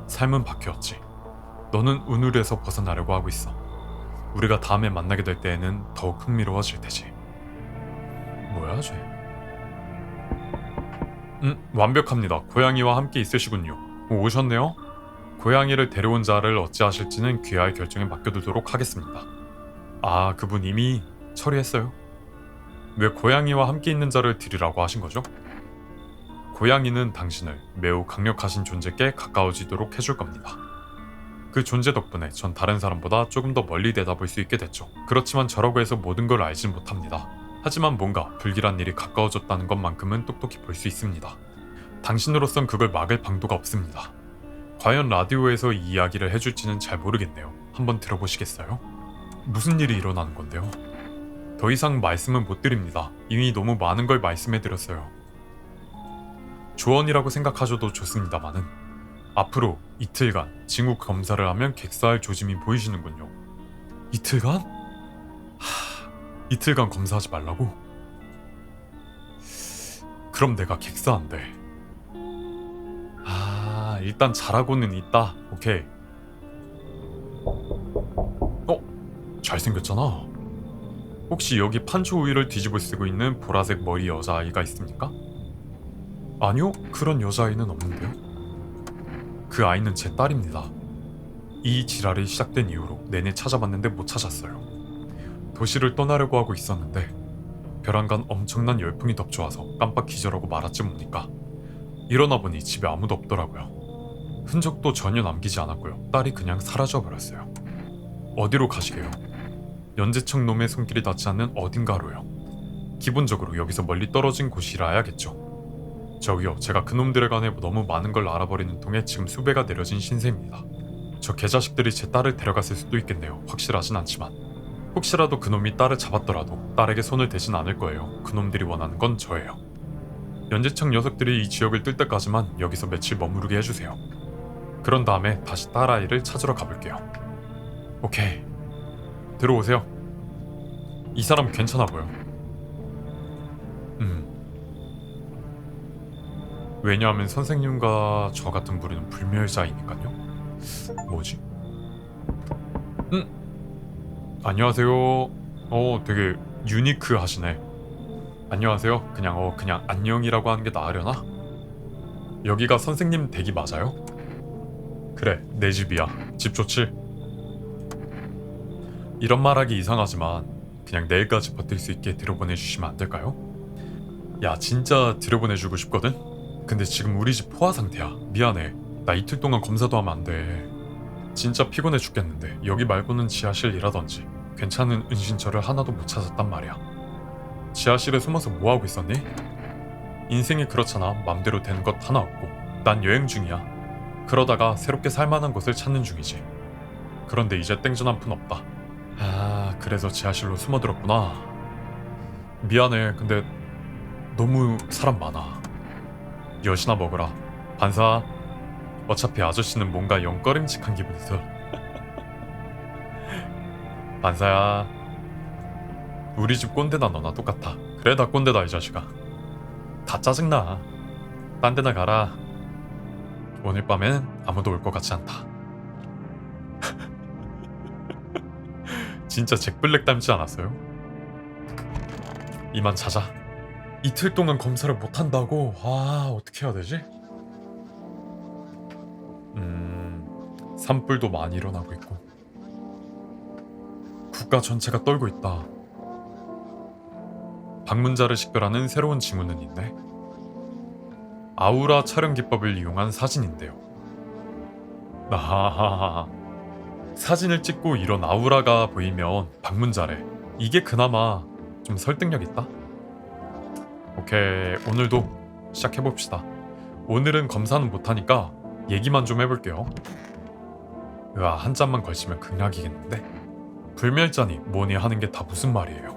삶은 바뀌었지. 너는 운울에서 벗어나려고 하고 있어. 우리가 다음에 만나게 될 때에는 더욱 흥미로워질 테지. 뭐야 쟤? 완벽합니다. 고양이와 함께 있으시군요. 오셨네요? 고양이를 데려온 자를 어찌하실지는 귀하의 결정에 맡겨두도록 하겠습니다. 아, 그분 이미 처리했어요? 왜 고양이와 함께 있는 자를 드리라고 하신 거죠? 고양이는 당신을 매우 강력하신 존재께 가까워지도록 해줄 겁니다. 그 존재 덕분에 전 다른 사람보다 조금 더 멀리 내다볼 수 있게 됐죠. 그렇지만 저라고 해서 모든 걸 알진 못합니다. 하지만 뭔가 불길한 일이 가까워졌다는 것만큼은 똑똑히 볼 수 있습니다. 당신으로선 그걸 막을 방도가 없습니다. 과연 라디오에서 이 이야기를 해줄지는 잘 모르겠네요. 한번 들어보시겠어요? 무슨 일이 일어나는 건데요? 더 이상 말씀은 못 드립니다. 이미 너무 많은 걸 말씀해드렸어요. 조언이라고 생각하셔도 좋습니다마는 앞으로 이틀간 징후 검사를 하면 객사할 조짐이 보이시는군요. 이틀간? 이틀간 검사하지 말라고? 그럼 내가 객사한대. 일단 잘하고는 있다. 오케이. 잘생겼잖아. 혹시 여기 판초 우유를 뒤집어 쓰고 있는 보라색 머리 여자아이가 있습니까? 아니요, 그런 여자아이는 없는데요. 그 아이는 제 딸입니다. 이 지랄이 시작된 이후로 내내 찾아봤는데 못 찾았어요. 도시를 떠나려고 하고 있었는데 벼랑간 엄청난 열풍이 덮쳐와서 깜빡 기절하고 말았지 뭡니까. 일어나 보니 집에 아무도 없더라고요. 흔적도 전혀 남기지 않았고요. 딸이 그냥 사라져버렸어요. 어디로 가시게요? 연재청 놈의 손길이 닿지 않는 어딘가로요. 기본적으로 여기서 멀리 떨어진 곳이라야겠죠. 저기요, 제가 그놈들에 관해 너무 많은 걸 알아버리는 통에 지금 수배가 내려진 신세입니다. 저 개자식들이 제 딸을 데려갔을 수도 있겠네요. 확실하진 않지만 혹시라도 그놈이 딸을 잡았더라도 딸에게 손을 대진 않을 거예요. 그놈들이 원하는 건 저예요. 연재청 녀석들이 이 지역을 뜰 때까지만 여기서 며칠 머무르게 해주세요. 그런 다음에 다시 딸아이를 찾으러 가볼게요. 오케이. 들어오세요. 이 사람 괜찮아 보여. 왜냐하면 선생님과 저 같은 부류는 불멸자이니까요. 뭐지? 안녕하세요. 되게 유니크 하시네. 안녕하세요. 그냥 안녕이라고 하는 게 나으려나? 여기가 선생님 댁이 맞아요? 그래, 내 집이야. 집 좋지? 이런 말하기 이상하지만 그냥 내일까지 버틸 수 있게 들여보내주시면 안 될까요? 야, 진짜 들여보내주고 싶거든? 근데 지금 우리 집 포화 상태야. 미안해. 나 이틀 동안 검사도 하면 안 돼. 진짜 피곤해 죽겠는데 여기 말고는 지하실이라든지 괜찮은 은신처를 하나도 못 찾았단 말이야. 지하실에 숨어서 뭐하고 있었니? 인생이 그렇잖아. 맘대로 되는 것 하나 없고. 난 여행 중이야. 그러다가 새롭게 살만한 곳을 찾는 중이지. 그런데 이제 땡전 한 푼 없다. 아, 그래서 지하실로 숨어들었구나. 미안해. 근데 너무 사람 많아. 여시나 먹으라. 반사. 어차피 아저씨는 뭔가 영 꺼림칙한 기분이 들어. 반사야. 우리 집 꼰대나 너나 똑같아. 그래, 다 꼰대다 이 자식아. 다 짜증나. 딴 데나 가라. 오늘 밤엔 아무도 올 것 같지 않다. 진짜 잭 블랙 닮지 않았어요? 이만 자자. 이틀 동안 검사를 못한다고? 아, 어떻게 해야 되지? 산불도 많이 일어나고 있고 국가 전체가 떨고 있다. 방문자를 식별하는 새로운 징후는 있네. 아우라 촬영 기법을 이용한 사진인데요. 아하하하. 사진을 찍고 이런 아우라가 보이면 방문자래. 이게 그나마 좀 설득력 있다. 오케이, 오늘도 시작해봅시다. 오늘은 검사는 못하니까 얘기만 좀 해볼게요. 으아, 한 잔만 걸치면 극락이겠는데? 불멸자니 뭐니 하는 게 다 무슨 말이에요?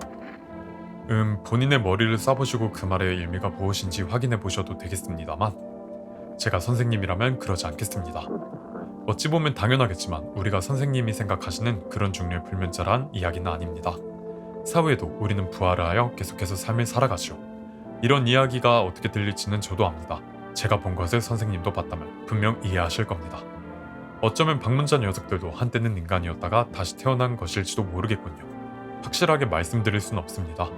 본인의 머리를 싸보시고 그 말의 의미가 무엇인지 확인해 보셔도 되겠습니다만 제가 선생님이라면 그러지 않겠습니다. 어찌 보면 당연하겠지만 우리가 선생님이 생각하시는 그런 종류의 불면자란 이야기는 아닙니다. 사후에도 우리는 부활을 하여 계속해서 삶을 살아가죠. 이런 이야기가 어떻게 들릴지는 저도 압니다. 제가 본 것을 선생님도 봤다면 분명 이해하실 겁니다. 어쩌면 방문자 녀석들도 한때는 인간이었다가 다시 태어난 것일지도 모르겠군요. 확실하게 말씀드릴 순 없습니다.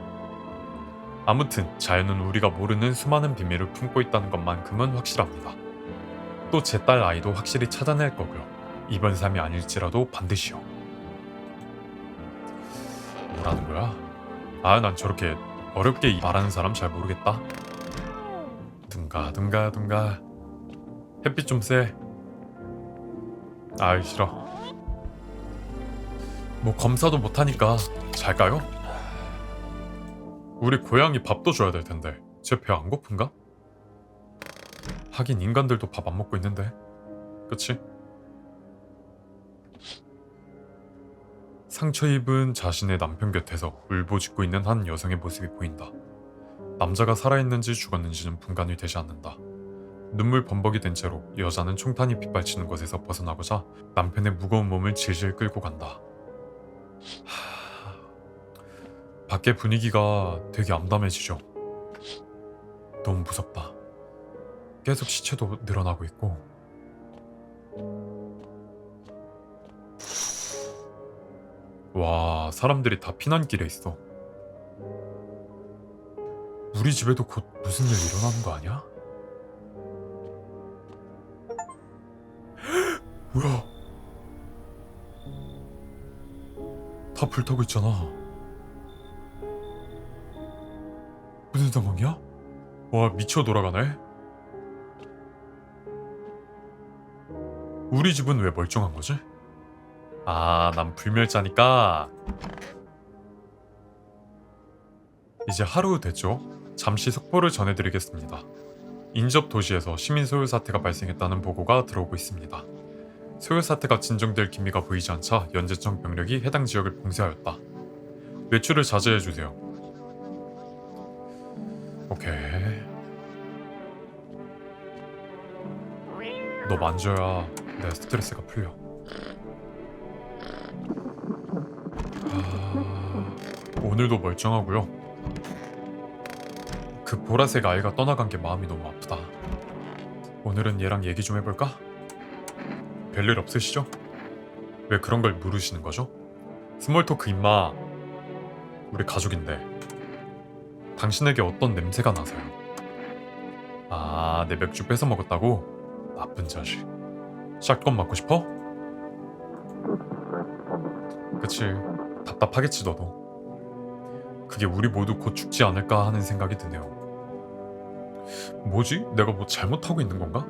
아무튼 자연은 우리가 모르는 수많은 비밀을 품고 있다는 것만큼은 확실합니다. 또 제 딸 아이도 확실히 찾아낼 거고요. 이번 삶이 아닐지라도 반드시요. 뭐라는 거야? 아, 난 저렇게 어렵게 말하는 사람 잘 모르겠다. 둥가 햇빛 좀 쐬. 아이, 싫어. 뭐 검사도 못하니까 잘까요? 우리 고양이 밥도 줘야 될 텐데 제 배 안 고픈가? 하긴 인간들도 밥 안 먹고 있는데. 그치? 상처 입은 자신의 남편 곁에서 울부짖고 있는 한 여성의 모습이 보인다. 남자가 살아있는지 죽었는지는 분간이 되지 않는다. 눈물 범벅이 된 채로 여자는 총탄이 빗발치는 곳에서 벗어나고자 남편의 무거운 몸을 질질 끌고 간다. 밖의 분위기가 되게 암담해지죠. 너무 무섭다. 계속 시체도 늘어나고 있고. 와, 사람들이 다 피난길에 있어. 우리 집에도 곧 무슨 일 일어나는 거 아니야? 뭐야? 다 불타고 있잖아. 무슨 상황이야? 와, 미쳐 돌아가네. 우리 집은 왜 멀쩡한 거지? 아, 난 불멸자니까. 이제 하루 됐죠? 잠시 속보를 전해드리겠습니다. 인접 도시에서 시민 소요 사태가 발생했다는 보고가 들어오고 있습니다. 소요 사태가 진정될 기미가 보이지 않자 연재청 병력이 해당 지역을 봉쇄하였다. 외출을 자제해주세요. 오케이. 너 만져야 내 스트레스가 풀려. 오늘도 멀쩡하고요. 그 보라색 아이가 떠나간 게 마음이 너무 아프다. 오늘은 얘랑 얘기 좀 해볼까? 별일 없으시죠? 왜 그런 걸 물으시는 거죠? 스몰토크 임마. 우리 가족인데. 당신에게 어떤 냄새가 나서요? 아, 내 맥주 뺏어 먹었다고? 나쁜 자식. 샷건 맞고 싶어? 그치. 답답하겠지 너도. 그게 우리 모두 곧 죽지 않을까 하는 생각이 드네요. 뭐지? 내가 뭐 잘못하고 있는 건가?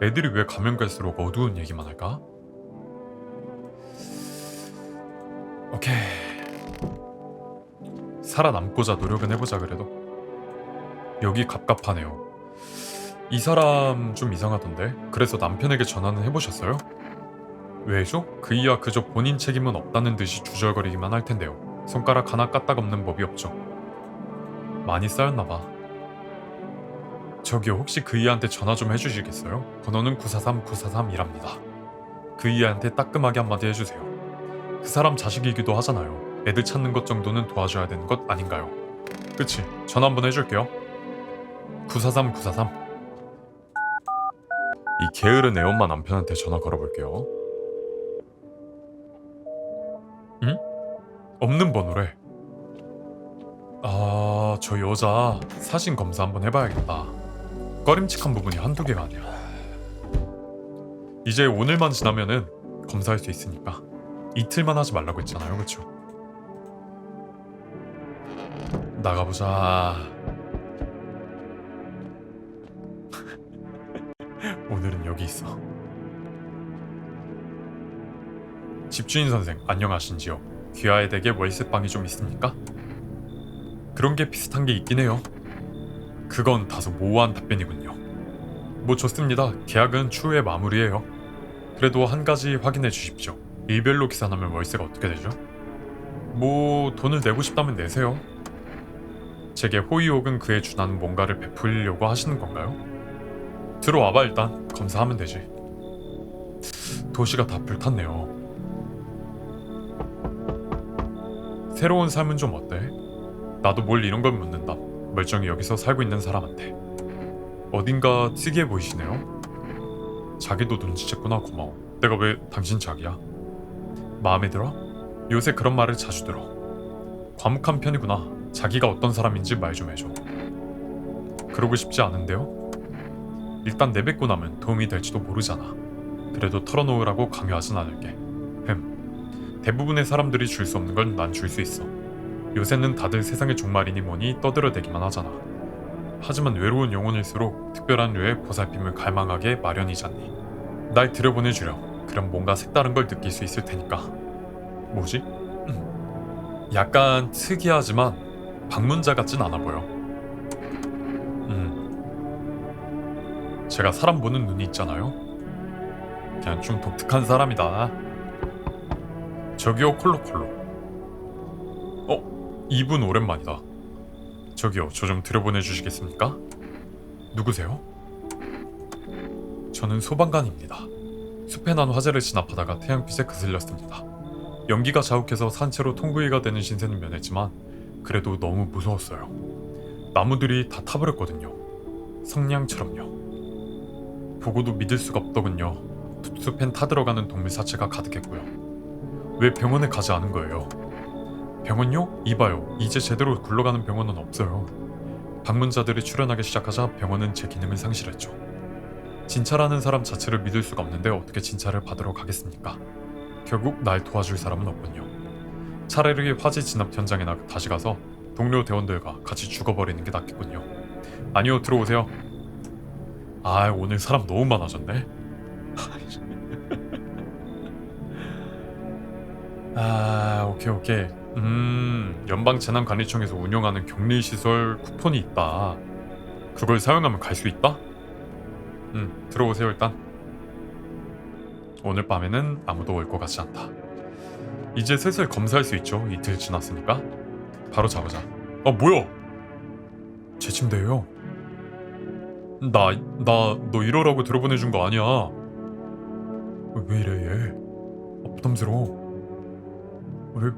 애들이 왜 가면 갈수록 어두운 얘기만 할까? 오케이. 살아남고자 노력은 해보자 그래도. 여기 갑갑하네요. 이 사람 좀 이상하던데. 그래서 남편에게 전화는 해보셨어요? 왜죠? 그이야 그저 본인 책임은 없다는 듯이 주절거리기만 할 텐데요. 손가락 하나 까딱없는 법이 없죠. 많이 쌓였나봐. 저기요, 혹시 그이한테 전화 좀 해주시겠어요? 번호는 943-943이랍니다. 그이한테 따끔하게 한마디 해주세요. 그 사람 자식이기도 하잖아요. 애들 찾는 것 정도는 도와줘야 되는 것 아닌가요? 그치, 전화 한번 해줄게요. 943-943. 이 게으른 애엄마 남편한테 전화 걸어볼게요. 응? 없는 번호래. 아, 저 여자 사진 검사 한번 해봐야겠다. 꺼림칙한 부분이 한두 개가 아니야. 이제 오늘만 지나면은 검사할 수 있으니까 이틀만 하지 말라고 했잖아요, 그쵸? 나가보자. 오늘은 여기 있어. 집주인 선생, 안녕하신지요? 귀하의 댁에 월세방이 좀 있습니까? 그런 게 비슷한 게 있긴 해요. 그건 다소 모호한 답변이군요. 뭐 좋습니다. 계약은 추후에 마무리해요. 그래도 한 가지 확인해 주십시오. 일별로 계산하면 월세가 어떻게 되죠? 뭐 돈을 내고 싶다면 내세요. 제게 호의 혹은 그에 준하는 뭔가를 베풀려고 하시는 건가요? 들어와봐. 일단 검사하면 되지. 도시가 다 불탔네요. 새로운 삶은 좀 어때? 나도 뭘 이런 걸 묻는다. 멀쩡히 여기서 살고 있는 사람한테. 어딘가 특이해 보이시네요. 자기도 눈치챘구나. 고마워. 내가 왜 당신 자기야? 마음에 들어? 요새 그런 말을 자주 들어. 과묵한 편이구나. 자기가 어떤 사람인지 말 좀 해줘. 그러고 싶지 않은데요? 일단 내뱉고 나면 도움이 될지도 모르잖아. 그래도 털어놓으라고 강요하진 않을게. 대부분의 사람들이 줄 수 없는 건 난 줄 수 있어. 요새는 다들 세상의 종말이니 뭐니 떠들어대기만 하잖아. 하지만 외로운 영혼일수록 특별한 류의 보살핌을 갈망하게 마련이잖니. 날 들여보내주렴. 그럼 뭔가 색다른 걸 느낄 수 있을 테니까. 뭐지? 약간 특이하지만 방문자 같진 않아 보여. 제가 사람 보는 눈이 있잖아요. 그냥 좀 독특한 사람이다. 저기요, 콜로콜로. 이분 오랜만이다. 저기요, 저 좀 들여보내주시겠습니까? 누구세요? 저는 소방관입니다. 숲에 난 화재를 진압하다가 태양빛에 그슬렸습니다. 연기가 자욱해서 산채로 통구이가 되는 신세는 면했지만 그래도 너무 무서웠어요. 나무들이 다 타버렸거든요. 성냥처럼요. 보고도 믿을 수가 없더군요. 숲엔 타들어가는 동물 사체가 가득했고요. 왜 병원에 가지 않은 거예요? 병원요? 이봐요. 이제 제대로 굴러가는 병원은 없어요. 방문자들이 출연하기 시작하자 병원은 제 기능을 상실했죠. 진찰하는 사람 자체를 믿을 수가 없는데 어떻게 진찰을 받으러 가겠습니까? 결국 날 도와줄 사람은 없군요. 차라리 화재 진압 현장에 다시 가서 동료 대원들과 같이 죽어버리는 게 낫겠군요. 아니요, 들어오세요. 아, 오늘 사람 너무 많아졌네. 아, 오케이. 연방재난관리청에서 운영하는 격리시설 쿠폰이 있다. 그걸 사용하면 갈 수 있다? 들어오세요. 일단 오늘 밤에는 아무도 올 것 같지 않다. 이제 슬슬 검사할 수 있죠. 이틀 지났으니까 바로 잡으자. 뭐야? 제 침대예요. 너 이러라고 들어보내준 거 아니야. 왜 이래 얘? 부담스러워. 왜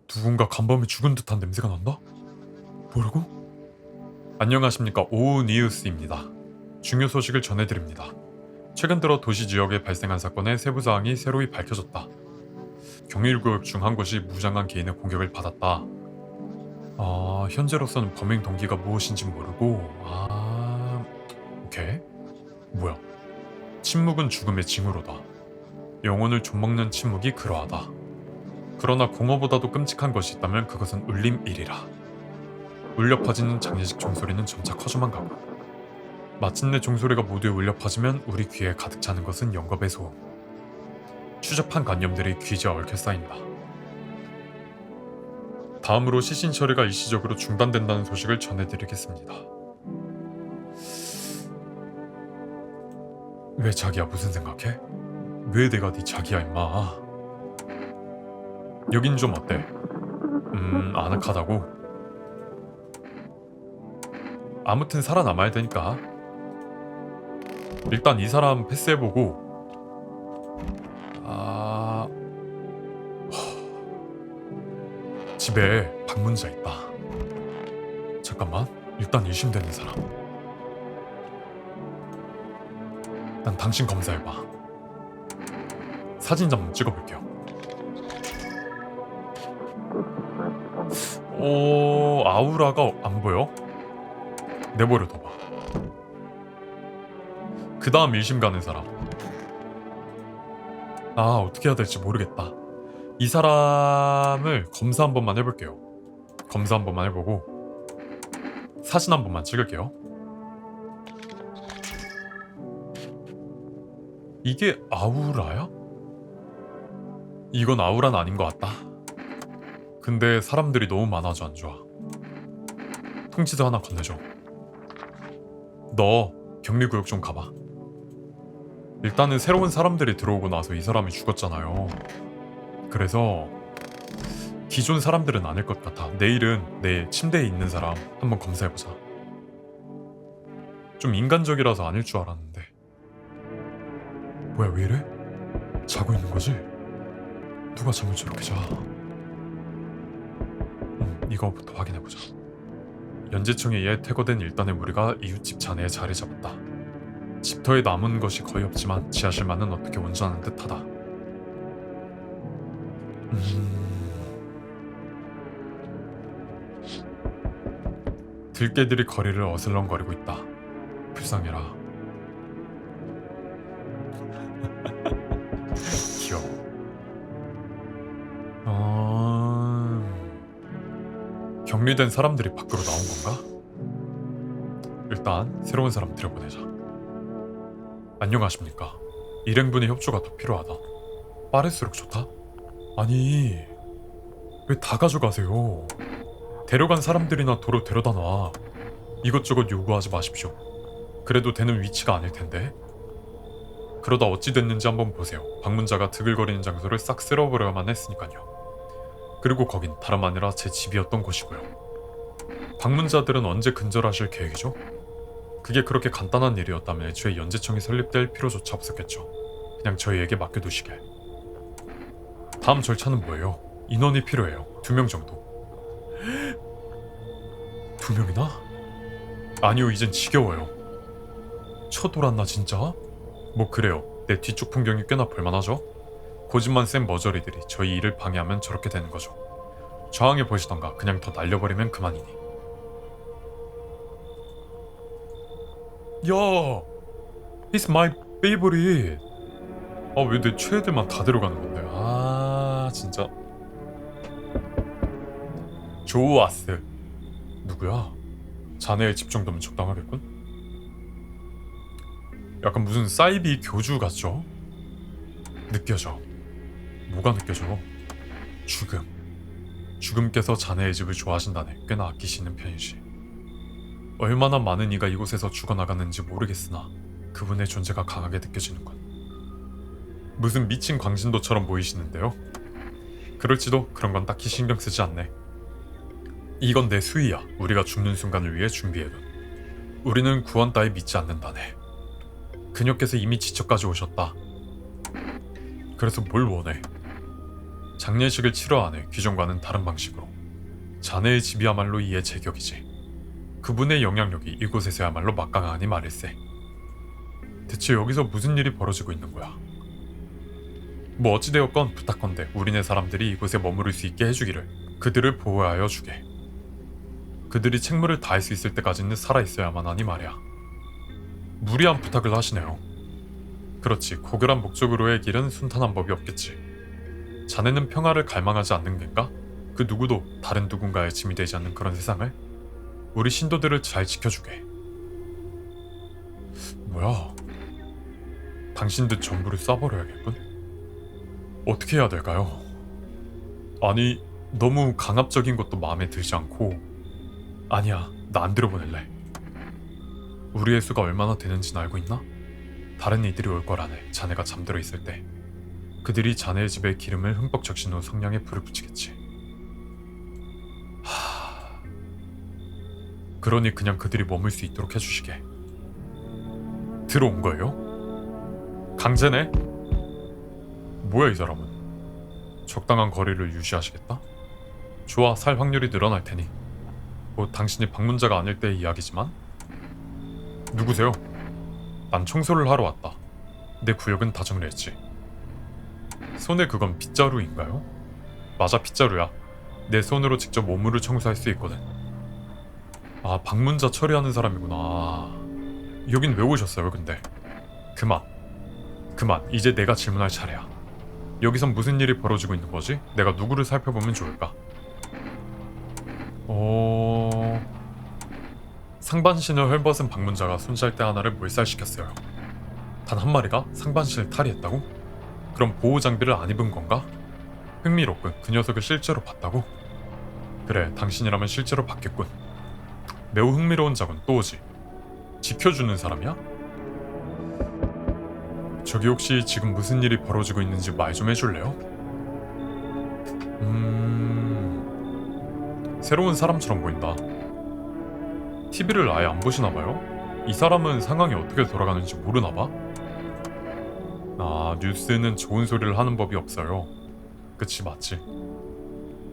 누군가 간밤에 죽은 듯한 냄새가 난다? 뭐라고? 안녕하십니까, 오니우스입니다. 중요 소식을 전해드립니다. 최근 들어 도시 지역에 발생한 사건의 세부 사항이 새로이 밝혀졌다. 경일구역 중 한 곳이 무장한 개인의 공격을 받았다. 현재로서는 범행 동기가 무엇인지 모르고 오케이. 뭐야? 침묵은 죽음의 징후로다. 영혼을 좀먹는 침묵이 그러하다. 그러나 공허보다도 끔찍한 것이 있다면 그것은 울림일이라. 울려 퍼지는 장례식 종소리는 점차 커져만 가고 마침내 종소리가 모두에 울려 퍼지면 우리 귀에 가득 차는 것은 영겁의 소음. 추접한 관념들이 귀지에 얽혀 쌓인다. 다음으로 시신 처리가 일시적으로 중단된다는 소식을 전해드리겠습니다. 왜 자기야 무슨 생각해? 왜 내가 네 자기야 임마. 여긴 좀 어때? 아늑하다고? 아무튼 살아남아야 되니까 일단 이 사람 패스해보고 집에 방문자 있다. 잠깐만, 일단 의심되는 사람. 난 당신 검사해봐. 사진 좀 찍어볼게요. 아우라가 안 보여? 내버려 둬봐. 그 다음 일심 가는 사람. 어떻게 해야 될지 모르겠다. 이 사람을 검사 한 번만 해볼게요. 검사 한 번만 해보고 사진 한 번만 찍을게요. 이게 아우라야? 이건 아우라는 아닌 것 같다. 근데 사람들이 너무 많아져 안 좋아. 통지도 하나 건네줘. 너 격리구역 좀 가봐. 일단은 새로운 사람들이 들어오고 나서 이 사람이 죽었잖아요. 그래서 기존 사람들은 아닐 것 같아. 내일은 내 침대에 있는 사람 한번 검사해보자. 좀 인간적이라서 아닐 줄 알았는데. 뭐야 왜 이래? 자고 있는 거지? 누가 잠을 저렇게 자? 이거부터 확인해보자. 연재청에 의해 퇴거된 일단의 무리가 이웃집 잔해에 자리 잡았다. 집터에 남은 것이 거의 없지만 지하실만은 어떻게 온전한 듯하다. 들개들이 거리를 어슬렁거리고 있다. 불쌍해라. 귀여워. 격리된 사람들이 밖으로 나온 건가? 일단 새로운 사람 들여보내자. 안녕하십니까. 일행분의 협조가 더 필요하다. 빠를수록 좋다? 아니 왜 다 가져가세요? 데려간 사람들이나 도로 데려다 놔. 이것저것 요구하지 마십시오. 그래도 되는 위치가 아닐 텐데. 그러다 어찌 됐는지 한번 보세요. 방문자가 드글거리는 장소를 싹 쓸어버려야만 했으니까요. 그리고 거긴 다름 아니라 제 집이었던 곳이고요. 방문자들은 언제 근절하실 계획이죠? 그게 그렇게 간단한 일이었다면 애초에 연재청이 설립될 필요조차 없었겠죠. 그냥 저희에게 맡겨두시게. 다음 절차는 뭐예요? 인원이 필요해요. 2명 정도. 2명이나? 아니요, 이젠 지겨워요. 쳐돌았나 진짜? 뭐 그래요. 내 뒤쪽 풍경이 꽤나 볼만하죠? 고집만 센 머저리들이 저희 일을 방해하면 저렇게 되는 거죠. 저항해 보시던가 그냥 더 날려버리면 그만이니. 야, He's my favorite. 왜 내 최애들만 다 데려가는 건데. 진짜. 좋았어. 누구야? 자네의 집 정도면 적당하겠군? 약간 무슨 사이비 교주 같죠? 느껴져. 뭐가 느껴져? 죽음. 죽음께서 자네의 집을 좋아하신다네. 꽤나 아끼시는 편이지. 얼마나 많은 이가 이곳에서 죽어나가는지 모르겠으나 그분의 존재가 강하게 느껴지는군. 무슨 미친 광신도처럼 보이시는데요? 그럴지도 그런 건 딱히 신경 쓰지 않네. 이건 내 수의야. 우리가 죽는 순간을 위해 준비해둔. 우리는 구원 따위 믿지 않는다네. 그녀께서 이미 지쳐까지 오셨다. 그래서 뭘 원해? 장례식을 치러 안 해. 귀정과는 다른 방식으로. 자네의 집이야말로 이의 제격이지. 그분의 영향력이 이곳에서야말로 막강하니 말일세. 대체 여기서 무슨 일이 벌어지고 있는 거야? 뭐 어찌되었건 부탁건대 우리네 사람들이 이곳에 머무를 수 있게 해주기를. 그들을 보호하여 주게. 그들이 책무를 다할 수 있을 때까지는 살아있어야만 하니 말이야. 무리한 부탁을 하시네요. 그렇지, 고결한 목적으로의 길은 순탄한 법이 없겠지. 자네는 평화를 갈망하지 않는 겐가? 그 누구도 다른 누군가의 짐이 되지 않는 그런 세상을? 우리 신도들을 잘 지켜주게. 뭐야? 당신들 전부를 쏴버려야겠군? 어떻게 해야 될까요? 아니, 너무 강압적인 것도 마음에 들지 않고. 아니야, 나 안 들어보낼래. 우리의 수가 얼마나 되는지는 알고 있나? 다른 이들이 올 거라네, 자네가 잠들어 있을 때. 그들이 자네의 집에 기름을 흠뻑 적신 후 성냥에 불을 붙이겠지. 그러니 그냥 그들이 머물 수 있도록 해주시게. 들어온 거예요? 강제네? 뭐야 이 사람은? 적당한 거리를 유지하시겠다? 좋아, 살 확률이 늘어날 테니. 뭐 당신이 방문자가 아닐 때의 이야기지만. 누구세요? 난 청소를 하러 왔다. 내 구역은 다 정리했지. 손에 그건 빗자루인가요? 맞아, 빗자루야. 내 손으로 직접 오물을 청소할 수 있거든. 아, 방문자 처리하는 사람이구나. 여긴 왜 오셨어요 근데? 그만. 이제 내가 질문할 차례야. 여기선 무슨 일이 벌어지고 있는 거지? 내가 누구를 살펴보면 좋을까? 상반신을 헐벗은 방문자가 손잘대 하나를 몰살시켰어요. 단 한 마리가 상반신을 탈의했다고? 그럼 보호 장비를 안 입은 건가? 흥미롭군. 그 녀석을 실제로 봤다고? 그래, 당신이라면 실제로 봤겠군. 매우 흥미로운 자군. 또 오지. 지켜주는 사람이야? 저기 혹시 지금 무슨 일이 벌어지고 있는지 말 좀 해줄래요? 새로운 사람처럼 보인다. TV를 아예 안 보시나봐요? 이 사람은 상황이 어떻게 돌아가는지 모르나봐? 아, 뉴스는 좋은 소리를 하는 법이 없어요. 그치, 맞지.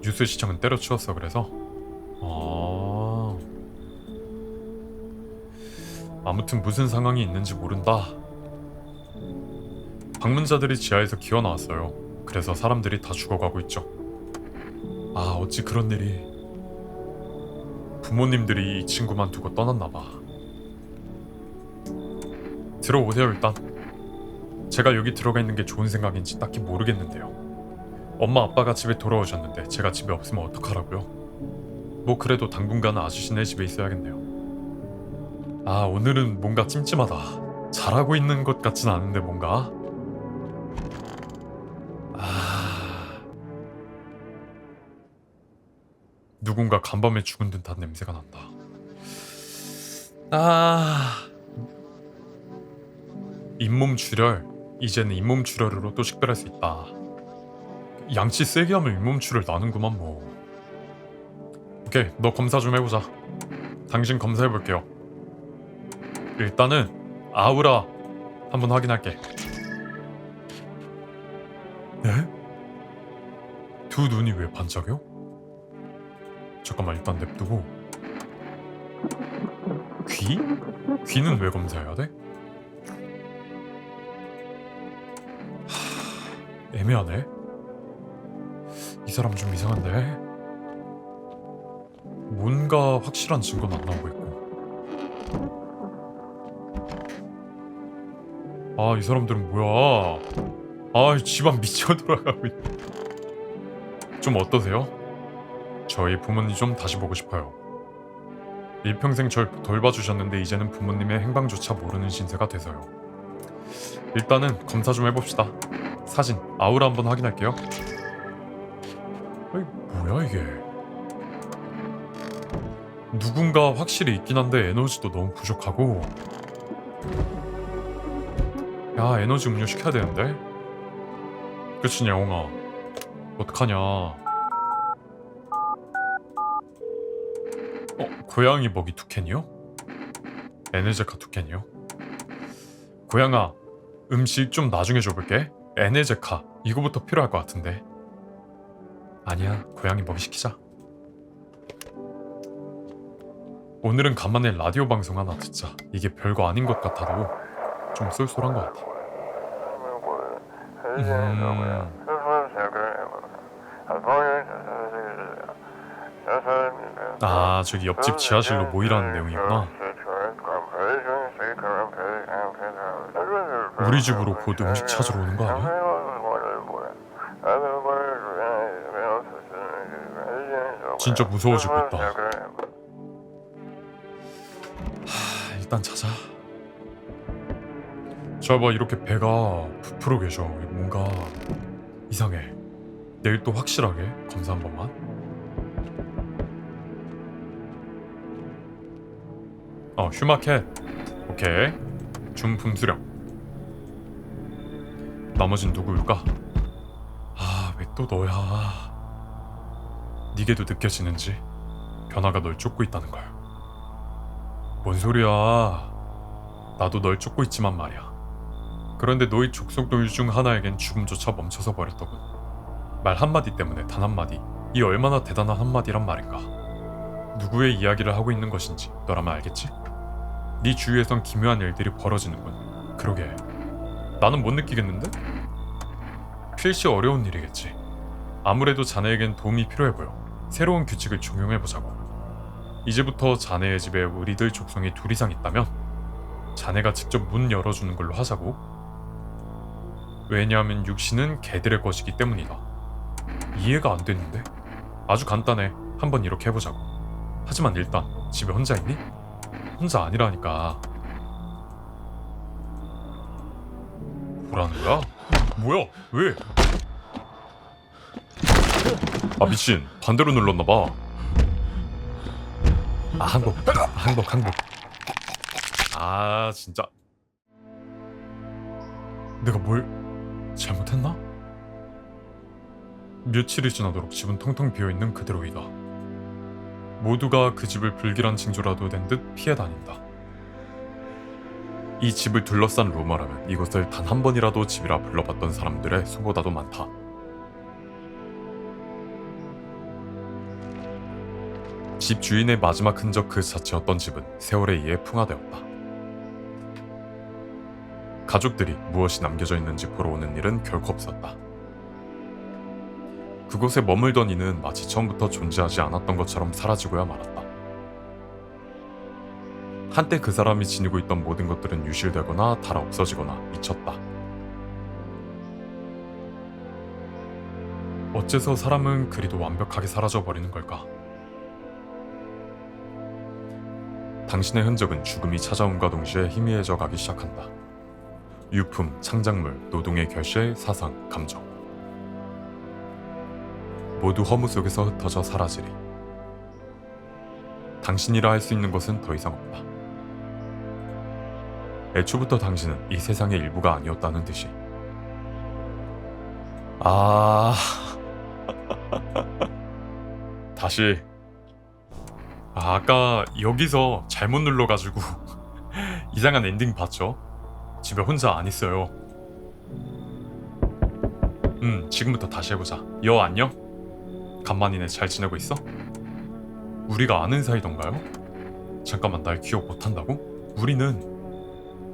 뉴스 시청은 때려치웠어. 그래서 아무튼 무슨 상황이 있는지 모른다. 방문자들이 지하에서 기어 나왔어요. 그래서 사람들이 다 죽어가고 있죠. 아, 어찌 그런 일이. 부모님들이 이 친구만 두고 떠났나봐. 들어오세요 일단. 제가 여기 들어가 있는 게 좋은 생각인지 딱히 모르겠는데요. 엄마 아빠가 집에 돌아오셨는데 제가 집에 없으면 어떡하라고요? 뭐 그래도 당분간은 아저씨네 집에 있어야겠네요. 아, 오늘은 뭔가 찜찜하다. 잘하고 있는 것 같진 않은데 뭔가. 누군가 간밤에 죽은 듯한 냄새가 난다. 잇몸 출혈. 이제는 잇몸 출혈으로도 식별할 수 있다. 양치 세게 하면 잇몸 출혈 나는구만 뭐. 오케이, 너 검사 좀 해보자. 당신 검사해볼게요. 일단은 아우라 한번 확인할게. 네? 두 눈이 왜 반짝여? 잠깐만, 일단 냅두고. 귀? 귀는 왜 검사해야 돼? 애매하네. 이 사람 좀 이상한데? 뭔가 확실한 증거는 안 나오고 있고. 아, 이 사람들은 뭐야? 아, 집안 미쳐 돌아가고 있네. 좀 어떠세요? 저희 부모님 좀 다시 보고 싶어요. 일평생 절 돌봐주셨는데 이제는 부모님의 행방조차 모르는 신세가 돼서요. 일단은 검사 좀 해봅시다. 사진, 아우라 한번 확인할게요. 아이, 뭐야 이게. 누군가 확실히 있긴 한데 에너지도 너무 부족하고. 야, 에너지 음료 시켜야 되는데. 그치, 야옹아. 어떡하냐. 고양이 먹이 2캔이요? 에네제카 2캔이요? 고양아, 음식 좀 나중에 줘볼게. 에네제카 이거부터 필요할 것 같은데. 아니야, 고양이 먹이 시키자. 오늘은 간만에 라디오 방송 하나 듣자. 이게 별거 아닌 것 같아도 좀 쏠쏠한 것 같아. 아, 저기 옆집 지하실로 모이라는 내용이구나. 우리 집으로 곧 음식 찾으러 오는 거 아니야? 진짜 무서워지고 있다. 일단 찾아. 저 봐, 이렇게 배가 부풀어 계셔. 뭔가 이상해. 내일 또 확실하게 검사 한 번만. 휴마켓. 오케이. 준품 수령. 나머진 누구일까? 왜 또 너야? 니게도 느껴지는지 변화가 널 쫓고 있다는 걸. 뭔 소리야? 나도 널 쫓고 있지만 말이야. 그런데 너희 족속 노유 중 하나에겐 죽음조차 멈춰서 버렸더군. 말 한마디 때문에 단 한마디. 이 얼마나 대단한 한마디란 말인가. 누구의 이야기를 하고 있는 것인지 너라면 알겠지? 네 주위에선 기묘한 일들이 벌어지는군. 그러게. 나는 못 느끼겠는데? 필시 어려운 일이겠지. 아무래도 자네에겐 도움이 필요해 보여. 새로운 규칙을 적용해보자고. 이제부터 자네의 집에 우리들 족속이 둘 이상 있다면 자네가 직접 문 열어주는 걸로 하자고. 왜냐하면 육신은 개들의 것이기 때문이다. 이해가 안 됐는데? 아주 간단해. 한번 이렇게 해보자고. 하지만 일단 집에 혼자 있니? 혼자 아니라니까. 뭐라는 거야? 뭐야? 왜? 미친. 반대로 눌렀나봐. 항복. 진짜. 내가 뭘 잘못했나? 며칠이 지나도록 집은 텅텅 비어있는 그대로이다. 모두가 그 집을 불길한 징조라도 된 듯 피해 다닌다. 이 집을 둘러싼 루머라면 이곳을 단 한 번이라도 집이라 불러봤던 사람들의 수보다도 많다. 집 주인의 마지막 흔적 그 자체였던 집은 세월에 의해 풍화되었다. 가족들이 무엇이 남겨져 있는지 보러 오는 일은 결코 없었다. 그곳에 머물던 이는 마치 처음부터 존재하지 않았던 것처럼 사라지고야 말았다. 한때 그 사람이 지니고 있던 모든 것들은 유실되거나 달아 없어지거나 잊혔다. 어째서 사람은 그리도 완벽하게 사라져버리는 걸까? 당신의 흔적은 죽음이 찾아온과 동시에 희미해져 가기 시작한다. 유품, 창작물, 노동의 결실, 사상, 감정 모두 허무 속에서 흩어져 사라지리. 당신이라 할 수 있는 것은 더 이상 없다. 애초부터 당신은 이 세상의 일부가 아니었다는 듯이. 다시. 아까 여기서 잘못 눌러가지고 이상한 엔딩 봤죠? 집에 혼자 안 있어요. 지금부터 다시 해보자. 여 안녕? 간만이네. 잘 지내고 있어? 우리가 아는 사이던가요? 잠깐만, 날 기억 못한다고? 우리는...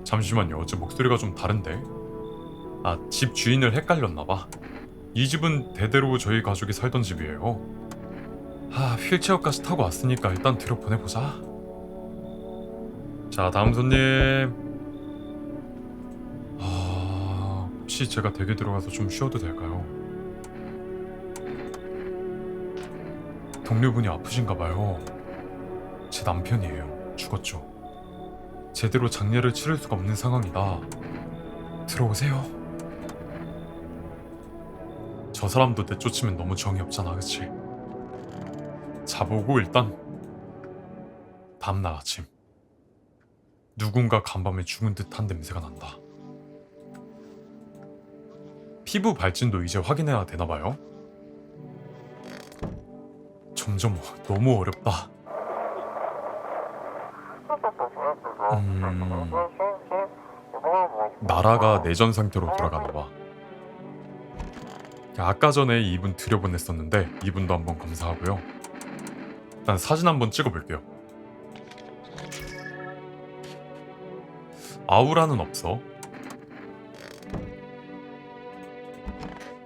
잠시만요. 어제 목소리가 좀 다른데? 집 주인을 헷갈렸나봐. 이 집은 대대로 저희 가족이 살던 집이에요. 휠체어까지 타고 왔으니까 일단 들여보내보자. 자, 다음 손님. 혹시 제가 댁에 들어가서 좀 쉬어도 될까요? 동료분이 아프신가봐요. 제 남편이에요. 죽었죠. 제대로 장례를 치를 수가 없는 상황이다. 들어오세요. 저 사람도 내쫓으면 너무 정이 없잖아, 그치? 자보고 일단 다음날 아침 누군가 간밤에 죽은 듯한 냄새가 난다. 피부 발진도 이제 확인해야 되나봐요. 점점 너무 어렵다. 나라가 내전 상태로 돌아가나봐. 아까 전에 이분 들여보냈었는데 이분도 한번 검사하고요. 일단 사진 한번 찍어볼게요. 아우라는 없어.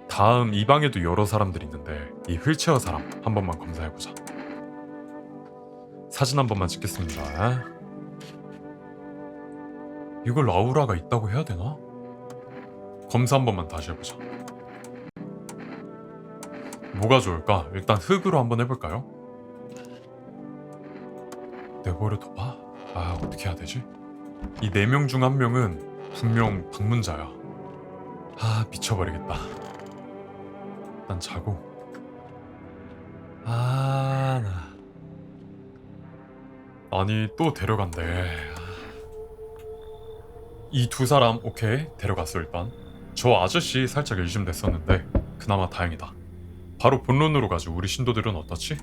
다음 이 방에도 여러 사람들이 있는데 이 휠체어 사람 한 번만 검사해보자. 사진 한 번만 찍겠습니다. 이걸 아우라가 있다고 해야 되나? 검사 한 번만 다시 해보자. 뭐가 좋을까? 일단 흙으로 한번 해볼까요? 내버려둬 봐. 아, 어떻게 해야 되지? 이 4명 중 1명은 분명 방문자야. 아, 미쳐버리겠다. 일단 자고. 아니 또 데려간대. 이 2사람 오케이 데려갔어. 일단 저 아저씨 살짝 의심됐었는데 그나마 다행이다. 바로 본론으로 가지. 우리 신도들은 어떻지?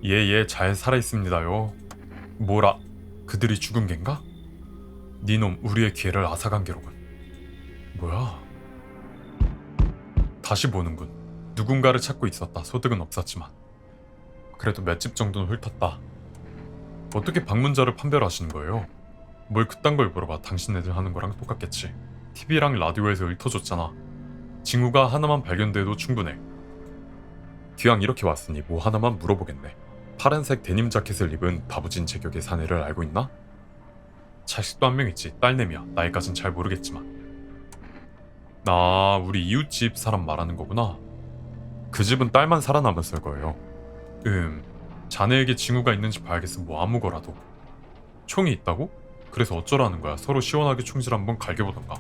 예 잘 살아있습니다요. 뭐라 그들이 죽은 겐가? 니놈 우리의 기회를 앗아간 게로군. 뭐야? 다시 보는군. 누군가를 찾고 있었다. 소득은 없었지만 그래도 몇 집 정도는 훑었다. 어떻게 방문자를 판별하시는 거예요? 뭘 그딴 걸 물어봐. 당신네들 하는 거랑 똑같겠지. TV랑 라디오에서 읊어줬잖아. 징후가 하나만 발견돼도 충분해. 기왕 이렇게 왔으니 뭐 하나만 물어보겠네. 파란색 데님 자켓을 입은 다부진 제격의 사내를 알고 있나? 자식도 한 명 있지. 딸내미야. 나이까진 잘 모르겠지만. 아, 우리 이웃집 사람 말하는 거구나. 그 집은 딸만 살아남았을 거예요. 자네에게 징후가 있는지 봐야겠어. 뭐 아무거라도. 총이 있다고? 그래서 어쩌라는 거야. 서로 시원하게 총질 한번 갈겨보던가.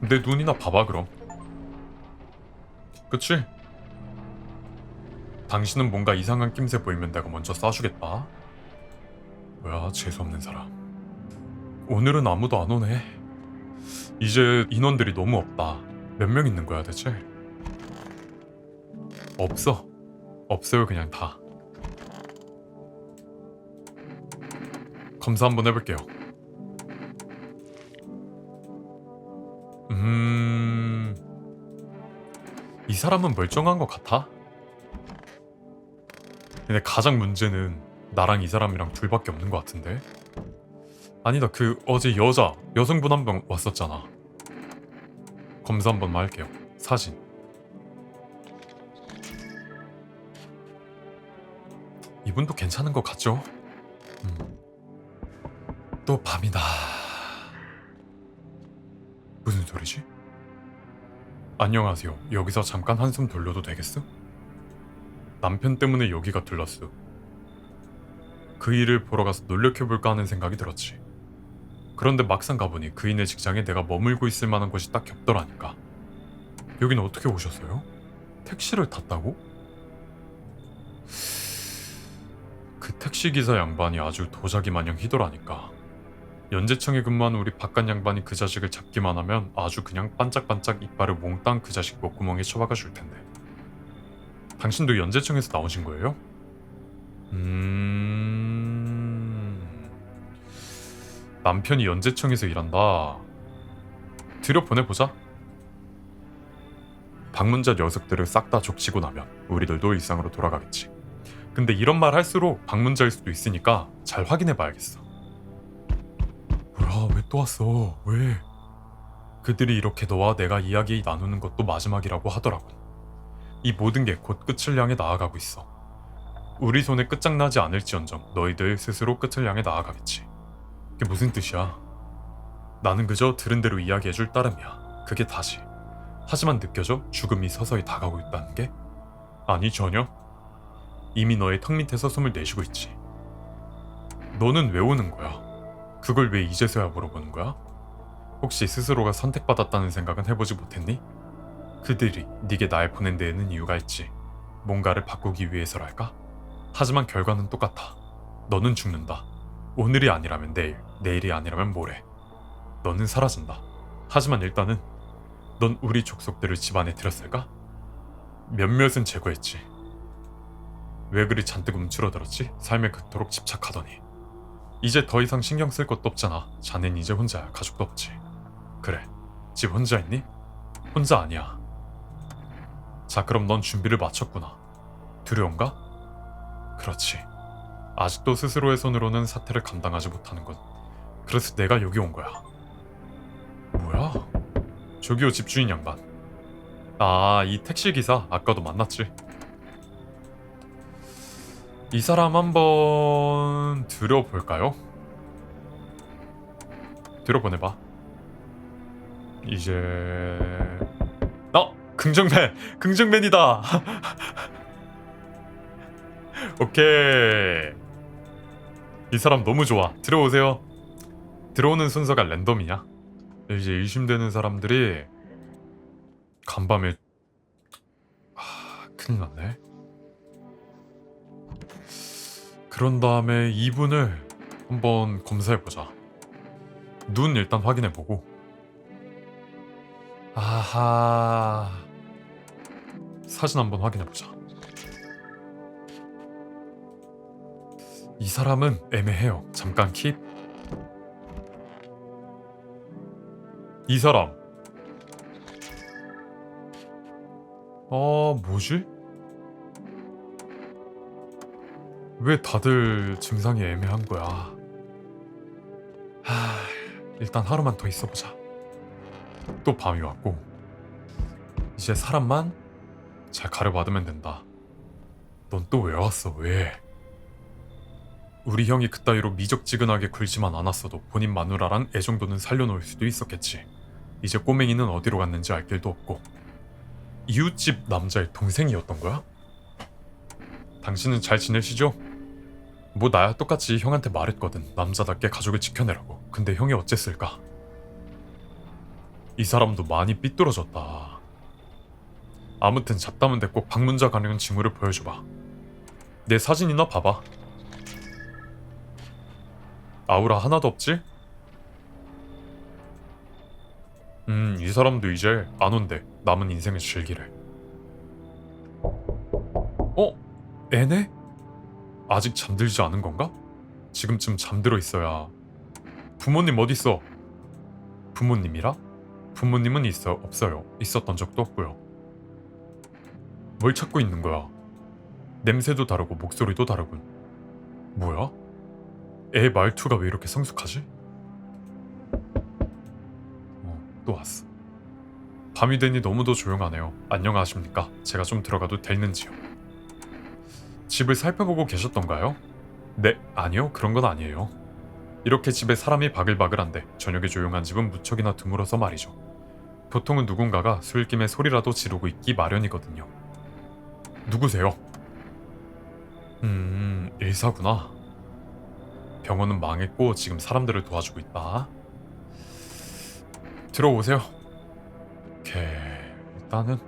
내 눈이나 봐봐 그럼. 그치? 당신은 뭔가 이상한 낌새 보이면 내가 먼저 쏴주겠다. 뭐야 재수없는 사람. 오늘은 아무도 안 오네. 이제 인원들이 너무 없다. 몇 명 있는 거야 대체? 없어. 없어요 그냥 다. 검사 한번 해볼게요. 이 사람은 멀쩡한 것 같아. 근데 가장 문제는 나랑 이 사람이랑 둘밖에 없는 것 같은데? 아니다, 그 어제 여성분 한 명 왔었잖아. 검사 한 번만 할게요. 사진. 이분도 괜찮은 것 같죠? 또 밤이다. 무슨 소리지? 안녕하세요. 여기서 잠깐 한숨 돌려도 되겠어? 남편 때문에 여기가 들렀어. 그 일을 보러 가서 놀려켜볼까 하는 생각이 들었지. 그런데 막상 가보니 그인의 직장에 내가 머물고 있을 만한 곳이 딱 겹더라니까. 여기는 어떻게 오셨어요? 택시를 탔다고? 그 택시기사 양반이 아주 도자기 마냥 희더라니까. 연재청에 근무하는 우리 바깥 양반이 그 자식을 잡기만 하면 아주 그냥 반짝반짝 이빨을 몽땅 그 자식 목구멍에 쳐박아 줄 텐데. 당신도 연재청에서 나오신 거예요? 남편이 연재청에서 일한다. 들여보내보자. 방문자 녀석들을 싹 다 족치고 나면 우리들도 일상으로 돌아가겠지. 근데 이런 말 할수록 방문자일 수도 있으니까 잘 확인해봐야겠어. 뭐야, 왜 또 왔어? 왜? 그들이 이렇게 너와 내가 이야기 나누는 것도 마지막이라고 하더라고. 이 모든 게 곧 끝을 향해 나아가고 있어. 우리 손에 끝장나지 않을지언정 너희들 스스로 끝을 향해 나아가겠지. 그게 무슨 뜻이야? 나는 그저 들은 대로 이야기해줄 따름이야. 그게 다지. 하지만 느껴져? 죽음이 서서히 다가오고 있다는 게? 아니 전혀. 이미 너의 턱 밑에서 숨을 내쉬고 있지. 너는 왜 오는 거야? 그걸 왜 이제서야 물어보는 거야? 혹시 스스로가 선택받았다는 생각은 해보지 못했니? 그들이 네게 날 보낸 데에는 이유가 있지. 뭔가를 바꾸기 위해서랄까? 하지만 결과는 똑같아. 너는 죽는다. 오늘이 아니라면 내일, 내일이 아니라면 모레. 너는 사라진다. 하지만 일단은 넌 우리 족속들을 집안에 들였을까? 몇몇은 제거했지. 왜 그리 잔뜩 움츠러들었지? 삶에 그토록 집착하더니. 이제 더 이상 신경 쓸 것도 없잖아. 자넨 이제 혼자야. 가족도 없지. 그래, 집 혼자 있니? 혼자 아니야. 자, 그럼 넌 준비를 마쳤구나. 두려운가? 그렇지. 아직도 스스로의 손으로는 사태를 감당하지 못하는군. 그래서 내가 여기 온 거야. 뭐야? 저기요 집주인 양반. 아, 이 택시기사 아까도 만났지. 이 사람 한번 들어볼까요? 들어보내봐. 이제... 긍정맨! 긍정맨이다! 오케이. 이 사람 너무 좋아. 들어오세요. 들어오는 순서가 랜덤이냐? 이제 의심되는 사람들이 간밤에 큰일 났네. 그런 다음에 이분을 한번 검사해보자. 눈 일단 확인해보고. 아하... 사진 한번 확인해보자. 이 사람은 애매해요. 잠깐 킵. 이 사람. 뭐지? 왜 다들 증상이 애매한 거야? 일단 하루만 더 있어보자. 또 밤이 왔고 이제 사람만 잘 가려받으면 된다. 넌 또 왜 왔어? 왜? 우리 형이 그따위로 미적지근하게 굴지만 않았어도 본인 마누라랑 애 정도는 살려놓을 수도 있었겠지. 이제 꼬맹이는 어디로 갔는지 알 길도 없고. 이웃집 남자의 동생이었던 거야? 당신은 잘 지내시죠? 뭐 나야 똑같이 형한테 말했거든. 남자답게 가족을 지켜내라고. 근데 형이 어쨌을까? 이 사람도 많이 삐뚤어졌다. 아무튼 잡담은 됐고 방문자 가능한 징후를 보여줘봐. 내 사진이나 봐봐. 아우라 하나도 없지? 이 사람도 이제 안 온대. 남은 인생을 즐기래. 애네? 아직 잠들지 않은 건가? 지금쯤 잠들어 있어야. 부모님 어딨어? 부모님이라? 부모님은 없어요. 있었던 적도 없고요. 뭘 찾고 있는 거야? 냄새도 다르고 목소리도 다르군. 뭐야? 애 말투가 왜 이렇게 성숙하지? 또 왔어. 밤이 되니 너무도 조용하네요. 안녕하십니까? 제가 좀 들어가도 되는지요? 집을 살펴보고 계셨던가요? 네, 아니요. 그런 건 아니에요. 이렇게 집에 사람이 바글바글한데 저녁에 조용한 집은 무척이나 드물어서 말이죠. 보통은 누군가가 술김에 소리라도 지르고 있기 마련이거든요. 누구세요? 일사구나. 병원은 망했고 지금 사람들을 도와주고 있다. 들어오세요. 오케이. 일단은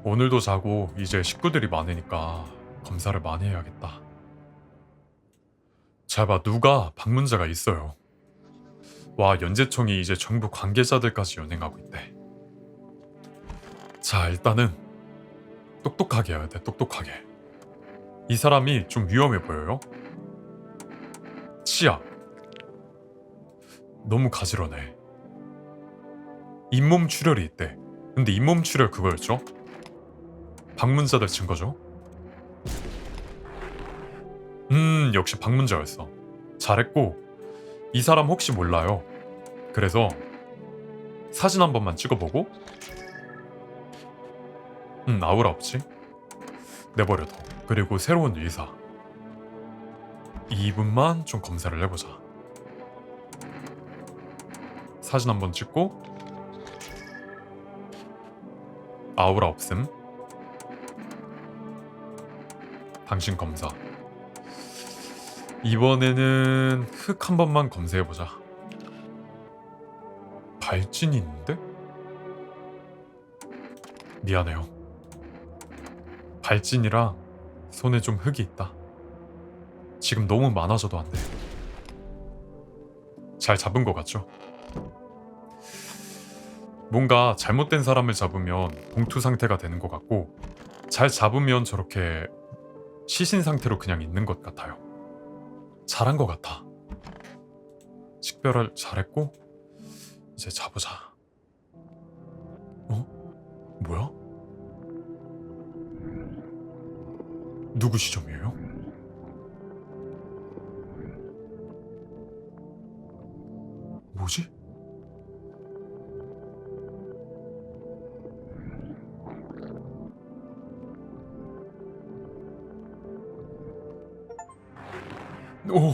오늘도 자고 이제 식구들이 많으니까 검사를 많이 해야겠다. 잘 봐, 누가 방문자가 있어요. 와, 연재청이 이제 정부 관계자들까지 연행하고 있대. 자, 일단은 똑똑하게 해야 돼. 똑똑하게. 이 사람이 좀 위험해 보여요. 치아 너무 가지런해. 잇몸 출혈이 있대. 근데 잇몸 출혈 그거였죠? 방문자들 증거죠? 역시 방문자였어. 잘했고 이 사람 혹시 몰라요. 그래서 사진 한 번만 찍어보고 아우라 없지? 내버려둬. 그리고 새로운 의사 이분만 좀 검사를 해보자. 사진 한번 찍고 아우라 없음. 당신 검사. 이번에는 흙 한 번만 검사해보자. 발진이 있는데? 미안해요. 발진이랑 손에 좀 흙이 있다. 지금 너무 많아져도 안 돼. 잘 잡은 것 같죠? 뭔가 잘못된 사람을 잡으면 봉투 상태가 되는 것 같고 잘 잡으면 저렇게 시신 상태로 그냥 있는 것 같아요. 잘한 것 같아. 식별을 잘했고 이제 자보자. 뭐야? 누구 시점이에요? 오,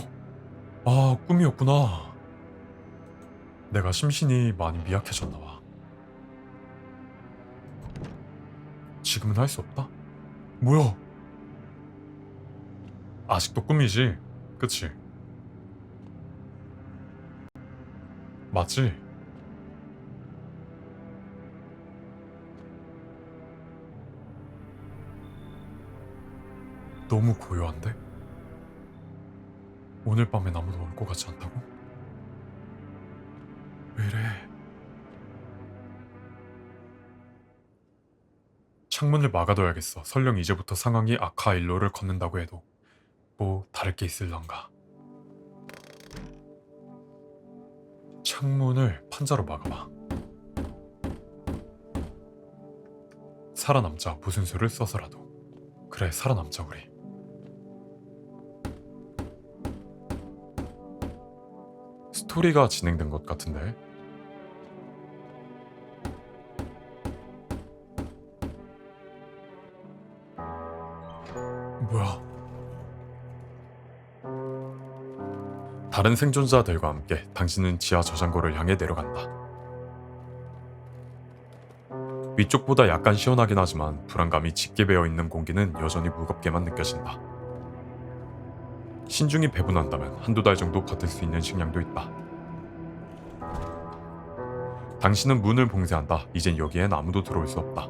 아, 꿈이었구나. 내가 심신이 많이 미약해졌나 봐. 지금은 할 수 없다? 뭐야? 아직도 꿈이지? 그치? 맞지? 너무 고요한데? 오늘 밤엔 아무도 올 것 같지 않다고? 왜 이래? 창문을 막아둬야겠어. 설령 이제부터 상황이 아카 일로를 걷는다고 해도 뭐 다를 게 있을런가. 창문을 판자로 막아봐. 살아남자. 무슨 수를 써서라도. 그래, 살아남자 우리. 스토리가 진행된 것 같은데? 뭐야? 다른 생존자들과 함께 당신은 지하 저장고를 향해 내려간다. 위쪽보다 약간 시원하긴 하지만 불안감이 짙게 배어있는 공기는 여전히 무겁게만 느껴진다. 신중히 배분한다면 한두 달 정도 버틸 수 있는 식량도 있다. 당신은 문을 봉쇄한다. 이젠 여기엔 아무도 들어올 수 없다.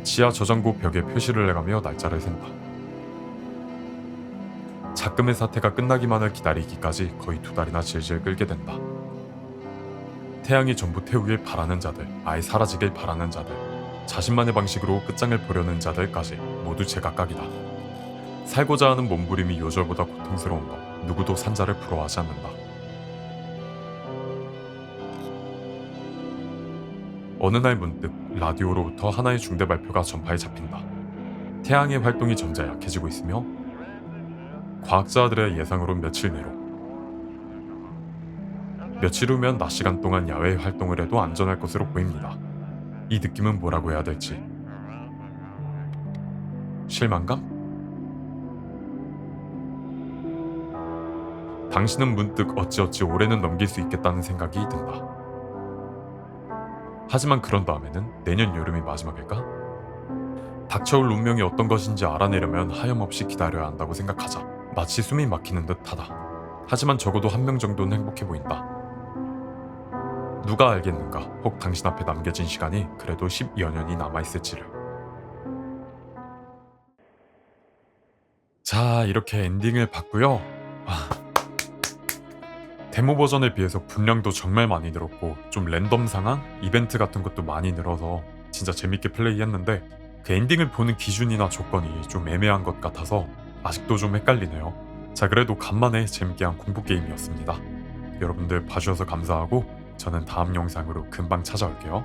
지하 저장고 벽에 표시를 해가며 날짜를 샌다. 작금의 사태가 끝나기만을 기다리기까지 거의 2달이나 질질 끌게 된다. 태양이 전부 태우길 바라는 자들, 아예 사라지길 바라는 자들, 자신만의 방식으로 끝장을 보려는 자들까지 모두 제각각이다. 살고자 하는 몸부림이 요절보다 고통스러운 것, 누구도 산자를 부러워하지 않는다. 어느 날 문득 라디오로부터 하나의 중대 발표가 전파에 잡힌다. 태양의 활동이 점차 약해지고 있으며 과학자들의 예상으론 며칠 후면 낮 시간 동안 야외 활동을 해도 안전할 것으로 보입니다. 이 느낌은 뭐라고 해야 될지. 실망감? 당신은 문득 어찌어찌 올해는 넘길 수 있겠다는 생각이 든다. 하지만 그런 다음에는 내년 여름이 마지막일까? 닥쳐올 운명이 어떤 것인지 알아내려면 하염없이 기다려야 한다고 생각하자. 마치 숨이 막히는 듯하다. 하지만 적어도 한 명 정도는 행복해 보인다. 누가 알겠는가? 혹 당신 앞에 남겨진 시간이 그래도 10여 년이 남아있을지를. 자, 이렇게 엔딩을 봤고요. 데모 버전에 비해서 분량도 정말 많이 늘었고 좀 랜덤 상황, 이벤트 같은 것도 많이 늘어서 진짜 재밌게 플레이했는데 그 엔딩을 보는 기준이나 조건이 좀 애매한 것 같아서 아직도 좀 헷갈리네요. 자, 그래도 간만에 재밌게 한 공포게임이었습니다. 여러분들 봐주셔서 감사하고 저는 다음 영상으로 금방 찾아올게요.